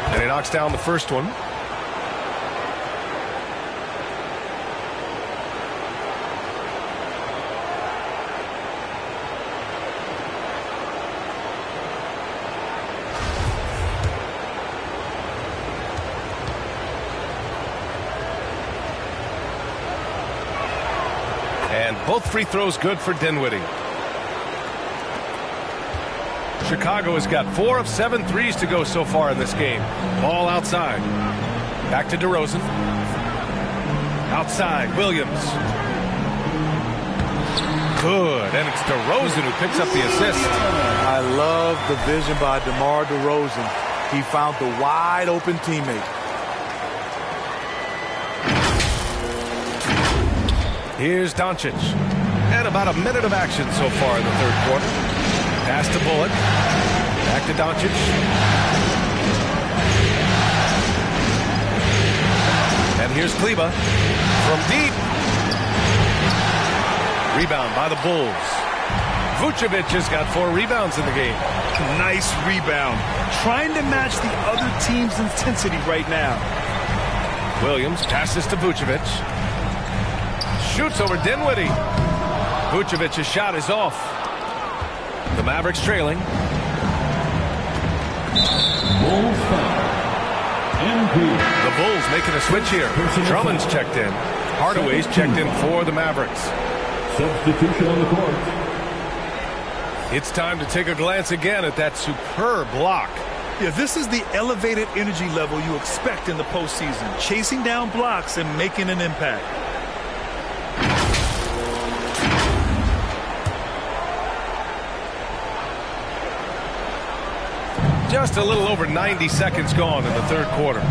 And he knocks down the first one. And both free throws good for Dinwiddie. Chicago has got 4 of 7 threes to go so far in this game. Ball outside. Back to DeRozan. Outside, Williams. Good, and it's DeRozan who picks up the assist. I love the vision by DeMar DeRozan. He found the wide open teammate. Here's Doncic. And about a minute of action so far in the third quarter. Pass to Bullock. Back to Doncic. And here's Kleber from deep. Rebound by the Bulls. Vucevic has got 4 rebounds in the game. Nice rebound. Trying to match the other team's intensity right now. Williams passes to Vucevic. Shoots over Dinwiddie. Vucevic's shot is off. The Mavericks trailing. Bulls foul. MP. The Bulls making a switch here. Drummond's checked in. Hardaway's checked in for the Mavericks. Substitution on the court. It's time to take a glance again at that superb block. Yeah, this is the elevated energy level you expect in the postseason. Chasing down blocks and making an impact. Just a little over 90 seconds gone in the third quarter.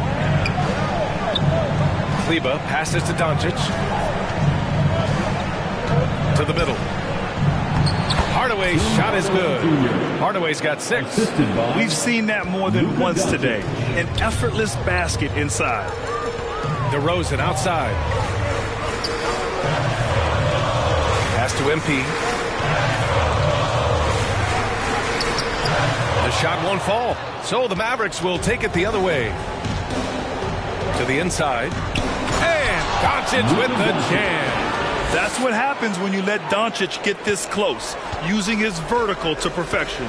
Kleber passes to Doncic. To the middle. Hardaway's shot is good. Hardaway's got 6. We've seen that more than once today. An effortless basket inside. DeRozan outside. Pass to MP. The shot won't fall, so the Mavericks will take it the other way. To the inside. And Doncic with the jam. That's what happens when you let Doncic get this close, using his vertical to perfection.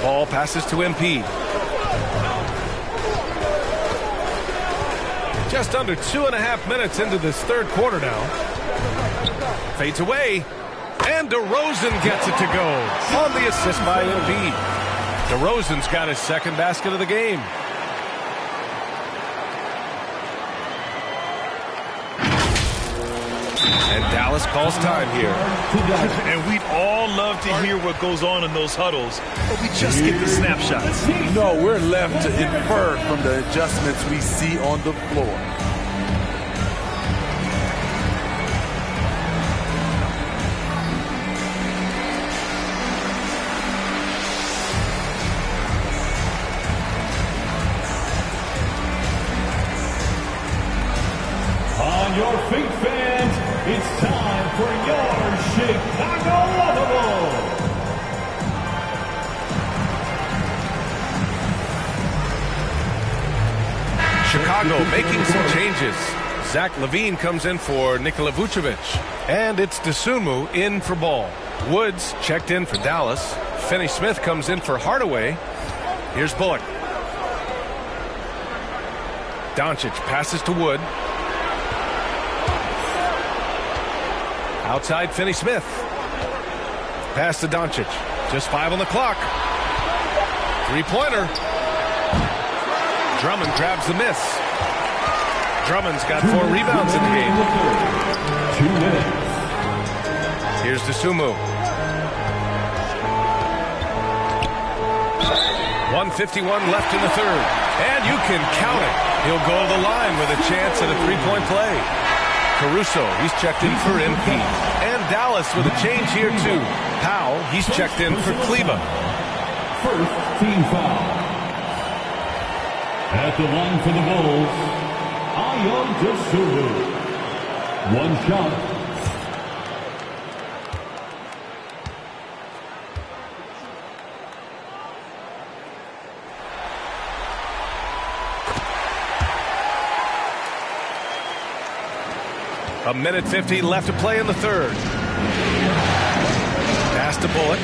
Ball passes to MP. Just under 2.5 minutes into this third quarter now. Fades away. And DeRozan gets it to go on the assist by MP. DeRozan's got his second basket of the game. And Dallas calls time here. And we'd all love to hear what goes on in those huddles, but we just get the snapshots. No, we're left to infer from the adjustments we see on the floor. Making some changes. Zach LaVine comes in for Nikola Vucevic. And it's Dosunmu in for Ball. Woods checked in for Dallas. Finney-Smith comes in for Hardaway. Here's Bullock. Doncic passes to Wood. Outside Finney-Smith. Pass to Doncic. Just 5 on the clock. Three-pointer. Drummond grabs the miss. Drummond's got 4 rebounds in the game. 2 minutes. Here's Dosunmu. 1:51 left in the third. And you can count it. He'll go to the line with a chance at a three-point play. Caruso, he's checked in for MP. And Dallas with a change here, too. Powell, he's checked in for Kleba. First team foul. At the line for the Bulls, Ayo Dosunmu. 1 shot. A minute 50 left to play in the third. Pass to Bullock.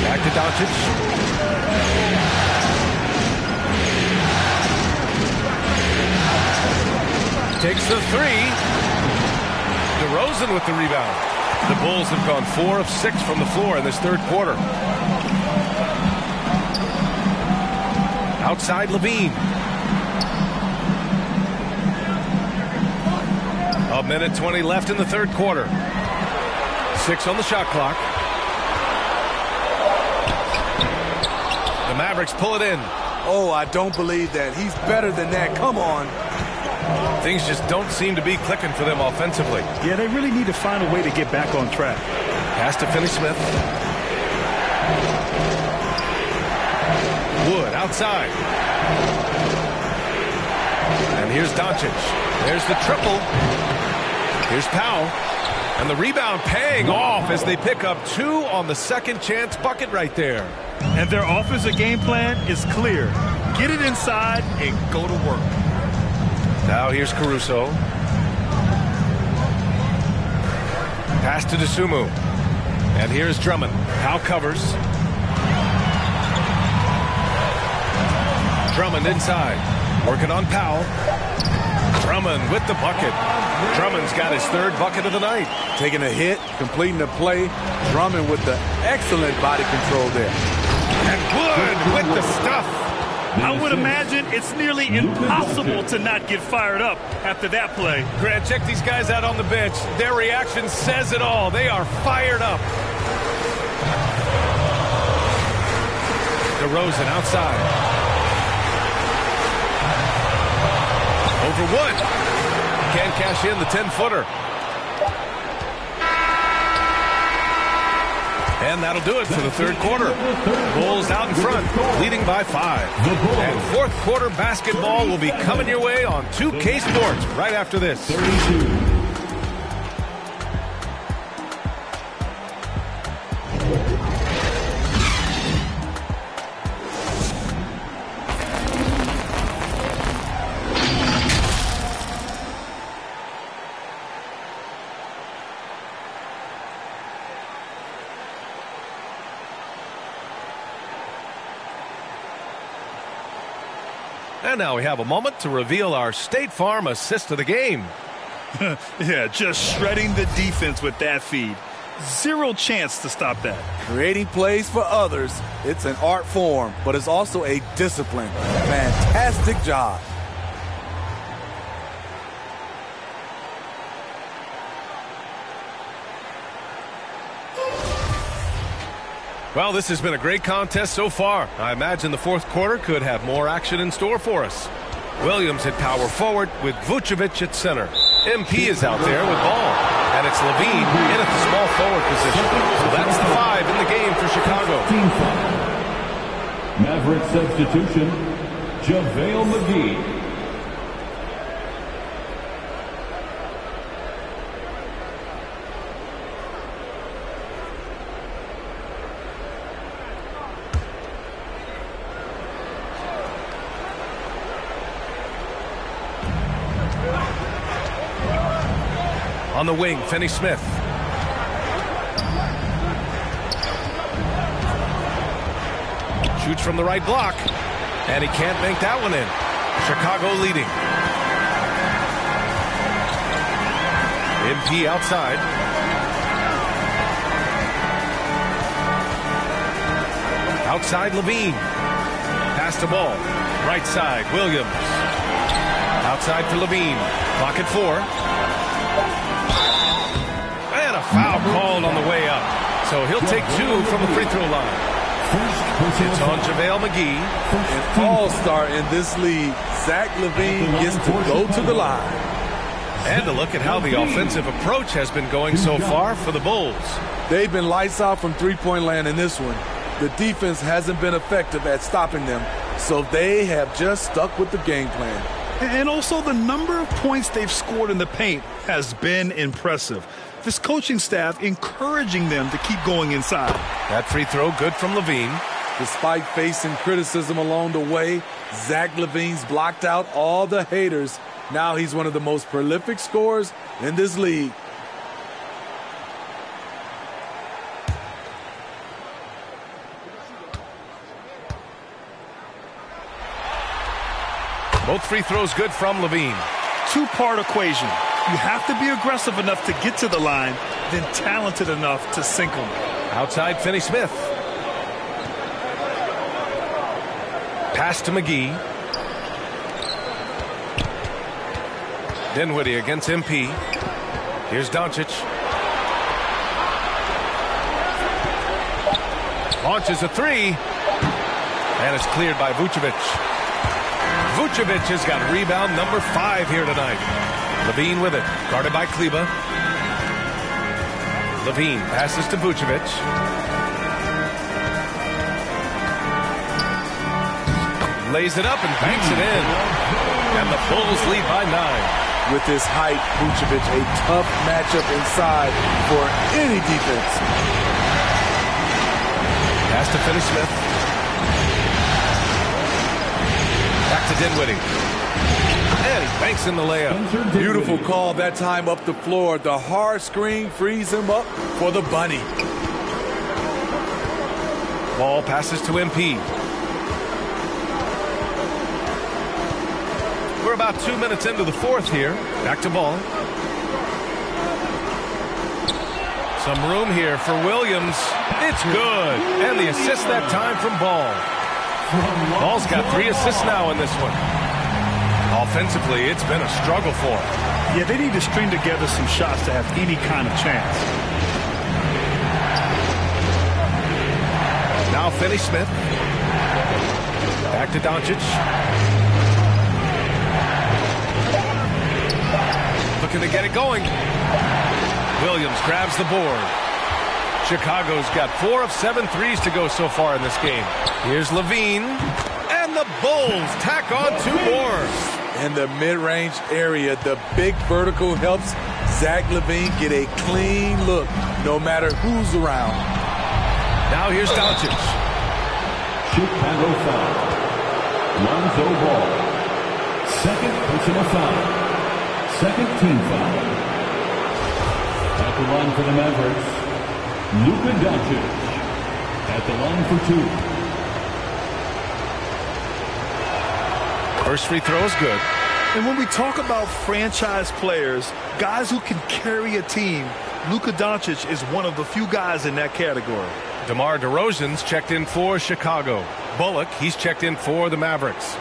Back to Doncic. Takes the 3. DeRozan with the rebound. The Bulls have gone 4 of 6 from the floor in this third quarter. Outside LaVine. A minute 20 left in the third quarter. 6 on the shot clock. The Mavericks pull it in. Oh, I don't believe that. He's better than that. Come on. Things just don't seem to be clicking for them offensively. Yeah, they really need to find a way to get back on track. Pass to Finney-Smith. Wood outside. And here's Doncic. There's the triple. Here's Powell. And the rebound paying off as they pick up 2 on the second chance bucket right there. And their offensive game plan is clear. Get it inside and go to work. Now here's Caruso. Pass to Dosunmu. And here's Drummond. Powell covers. Drummond inside. Working on Powell. Drummond with the bucket. Drummond's got his 3rd bucket of the night. Taking a hit, completing the play. Drummond with the excellent body control there. And Wood with the stuff. I would imagine it's nearly impossible to not get fired up after that play. Grant, check these guys out on the bench. Their reaction says it all. They are fired up. DeRozan outside. Over Wood. Can't cash in the 10-footer. And that'll do it for the third quarter. Bulls out in front, leading by 5. And fourth quarter basketball will be coming your way on 2K Sports right after this. 32. And now we have a moment to reveal our State Farm assist of the game. Yeah, just shredding the defense with that feed. 0 chance to stop that. Creating plays for others, it's an art form, but it's also a discipline. Fantastic job. Well, this has been a great contest so far. I imagine the fourth quarter could have more action in store for us. Williams at power forward with Vucevic at center. MP is out there with ball. And it's LaVine in at the small forward position. So that's the 5 in the game for Chicago. Maverick substitution, JaVale McGee. On the wing, Finney-Smith. Shoots from the right block, and he can't make that one in. Chicago leading. MP outside. Outside Levine. Pass the ball. Right side, Williams. Outside for Levine. Clock at 4. And a foul called on the way up. So he'll take 2 from the free throw line. It's on JaVale McGee. An all-star in this league. Zach LaVine gets to go to the line. And to look at how the offensive approach has been going so far for the Bulls. They've been lights out from three-point land in this one. The defense hasn't been effective at stopping them, so they have just stuck with the game plan. And also the number of points they've scored in the paint has been impressive. This coaching staff encouraging them to keep going inside. That free throw good from Levine. Despite facing criticism along the way, Zach LaVine's blocked out all the haters. Now he's one of the most prolific scorers in this league. Both free throws good from Levine. Two-part equation. You have to be aggressive enough to get to the line, then talented enough to sink them. Outside Finney-Smith. Pass to McGee. Dinwiddie against MP. Here's Doncic. Launches a 3. And it's cleared by Vucevic. Vucevic has got rebound number 5 here tonight. Levine with it. Guarded by Kleba. Levine passes to Vucevic. Lays it up and banks it in. And the Bulls lead by 9. With his height, Vucevic a tough matchup inside for any defense. Pass to Finney-Smith. Back to Dinwiddie. And he banks in the layup. Beautiful call that time up the floor. The hard screen frees him up for the bunny. Ball passes to MP. We're about 2 minutes into the fourth here. Back to Ball. Some room here for Williams. It's good. And the assist that time from Ball. Ball's got 3 assists now in this one. Offensively, it's been a struggle for him. Yeah, they need to string together some shots to have any kind of chance. Now Finney-Smith. Back to Doncic. Looking to get it going. Williams grabs the board. Chicago's got 4 of 7 threes to go so far in this game. Here's Levine. And the Bulls tack on 2 more. In the mid-range area, the big vertical helps Zach LaVine get a clean look, no matter who's around. Now here's Doncic. Chicago foul. Lonzo Ball. Second personal foul. Second team foul. At the line for the Mavericks, Luka Doncic. At the line for 2. First free throw is good. And when we talk about franchise players, guys who can carry a team, Luka Doncic is one of the few guys in that category. DeMar DeRozan's checked in for Chicago. Bullock, he's checked in for the Mavericks.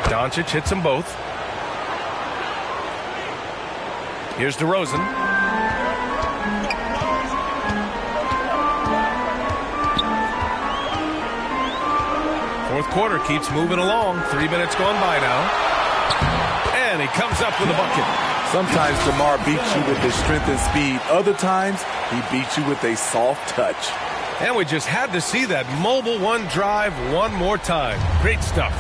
Doncic hits them both. Here's DeRozan. Fourth quarter keeps moving along. 3 minutes gone by now. And he comes up with a bucket. Sometimes DeMar beats you with his strength and speed. Other times, he beats you with a soft touch. And we just had to see that mobile one drive one more time. Great stuff.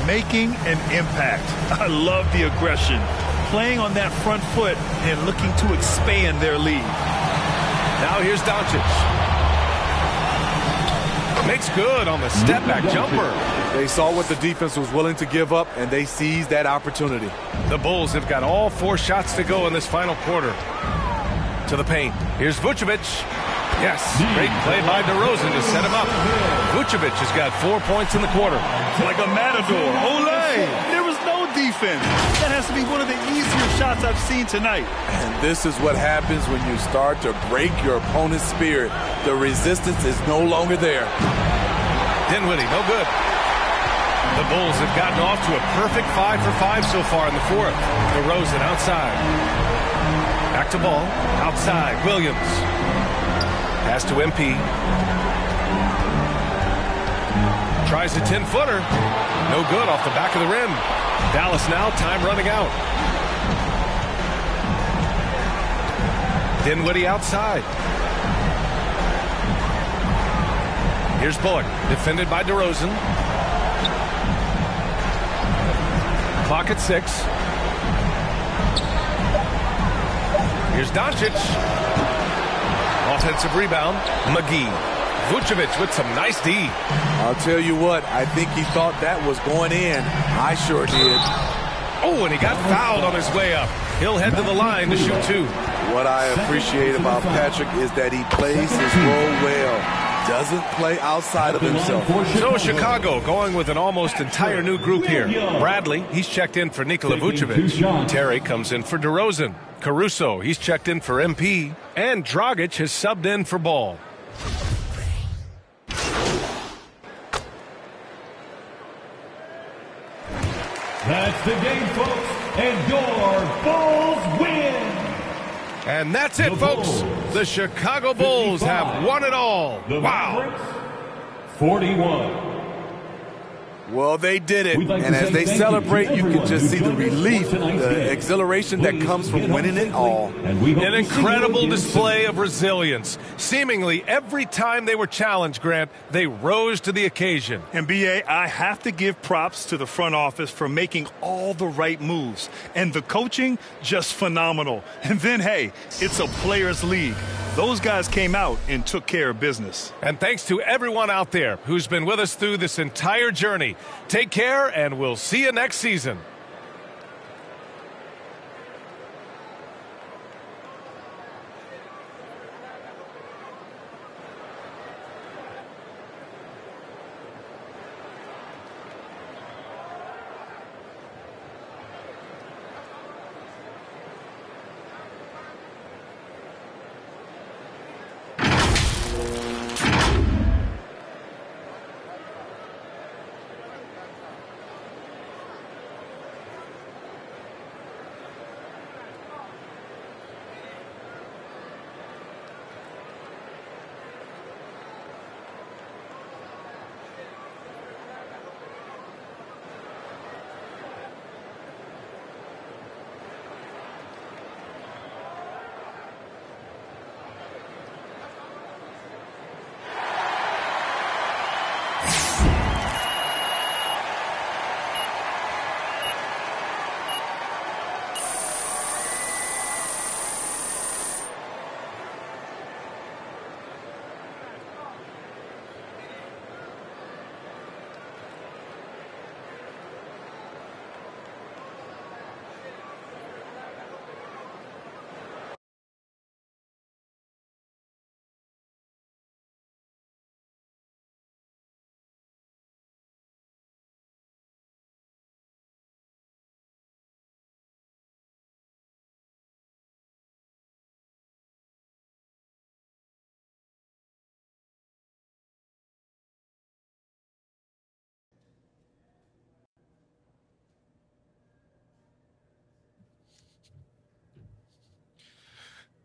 Making an impact. I love the aggression. Playing on that front foot and looking to expand their lead. Now here's Doncic. Makes good on the step-back jumper. They saw what the defense was willing to give up, and they seized that opportunity. The Bulls have got all 4 shots to go in this final quarter. To the paint. Here's Vucevic. Yes, great play by DeRozan to set him up. Vucevic has got 4 points in the quarter. Like a matador. Olé! There was no defense. That has to be one of the easier shots I've seen tonight. And this is what happens when you start to break your opponent's spirit. The resistance is no longer there. Dinwiddie, no good. The Bulls have gotten off to a perfect 5 for 5 so far in the fourth. DeRozan outside. Back to ball. Outside. Williams. Pass to MP. Tries a 10-footer. No good off the back of the rim. Dallas now, time running out. Dinwiddie outside. Here's Bullock, defended by DeRozan. Clock at 6. Here's Doncic. Offensive rebound, McGee. Vucevic with some nice D. I'll tell you what, I think he thought that was going in. I sure did. Oh, and he got fouled on his way up. He'll head to the line to shoot 2. What I appreciate about Patrick is that he plays his role well. Doesn't play outside of himself. So Chicago going with an almost entire new group here. Bradley, he's checked in for Nikola Vucevic. Terry comes in for DeRozan. Caruso, he's checked in for MP. And Dragic has subbed in for Ball. That's the game, folks, and your Bulls win! And that's it, folks. The Chicago Bulls have won it all. Wow. 41. Well, they did it, and as they celebrate, you can just see the relief, the exhilaration that comes from winning it all. An incredible display of resilience. Seemingly every time they were challenged, Grant, they rose to the occasion. And B.A., I have to give props to the front office for making all the right moves. And the coaching, just phenomenal. And then, hey, it's a players' league. Those guys came out and took care of business. And thanks to everyone out there who's been with us through this entire journey. Take care, and we'll see you next season.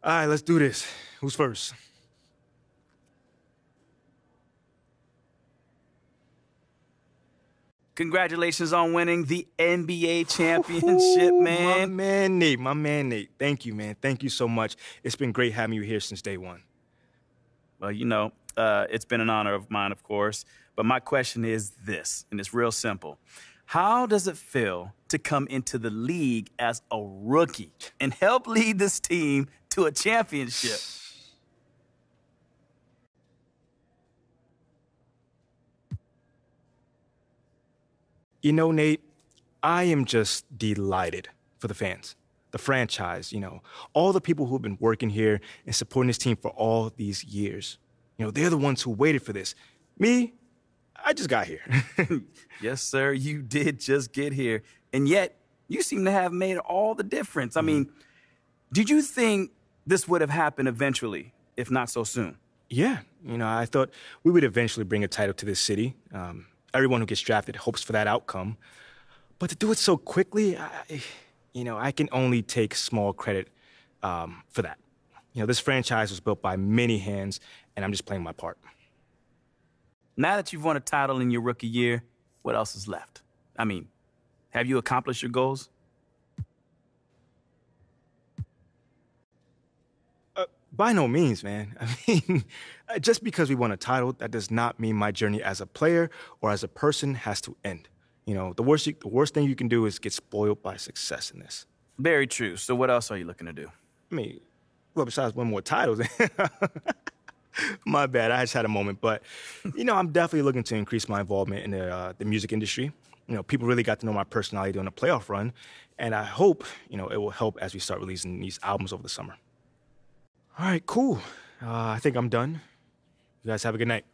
All right, let's do this. Who's first? Congratulations on winning the NBA championship, man. My man Nate. Thank you, man. Thank you so much. It's been great having you here since day one. Well, you know, it's been an honor of mine, of course. But my question is this, and it's real simple. How does it feel to come into the league as a rookie and help lead this team to a championship? You know, Nate, I am just delighted for the fans, the franchise, all the people who have been working here and supporting this team for all these years. They're the ones who waited for this. Me, I just got here. Yes, sir, you did just get here. And yet, you seem to have made all the difference. I mean, did you think this would have happened eventually, if not so soon? Yeah, I thought we would eventually bring a title to this city. Everyone who gets drafted hopes for that outcome. But to do it so quickly, I can only take small credit for that. This franchise was built by many hands, and I'm just playing my part. Now that you've won a title in your rookie year, what else is left? I mean, have you accomplished your goals? By no means, man. I mean, just because we won a title, that does not mean my journey as a player or as a person has to end. The worst thing you can do is get spoiled by success in this. Very true. So what else are you looking to do? I mean, well, besides win more titles. My bad, I just had a moment. But, I'm definitely looking to increase my involvement in the music industry. People really got to know my personality during the playoff run. And I hope, it will help as we start releasing these albums over the summer. All right, cool. I think I'm done. You guys have a good night.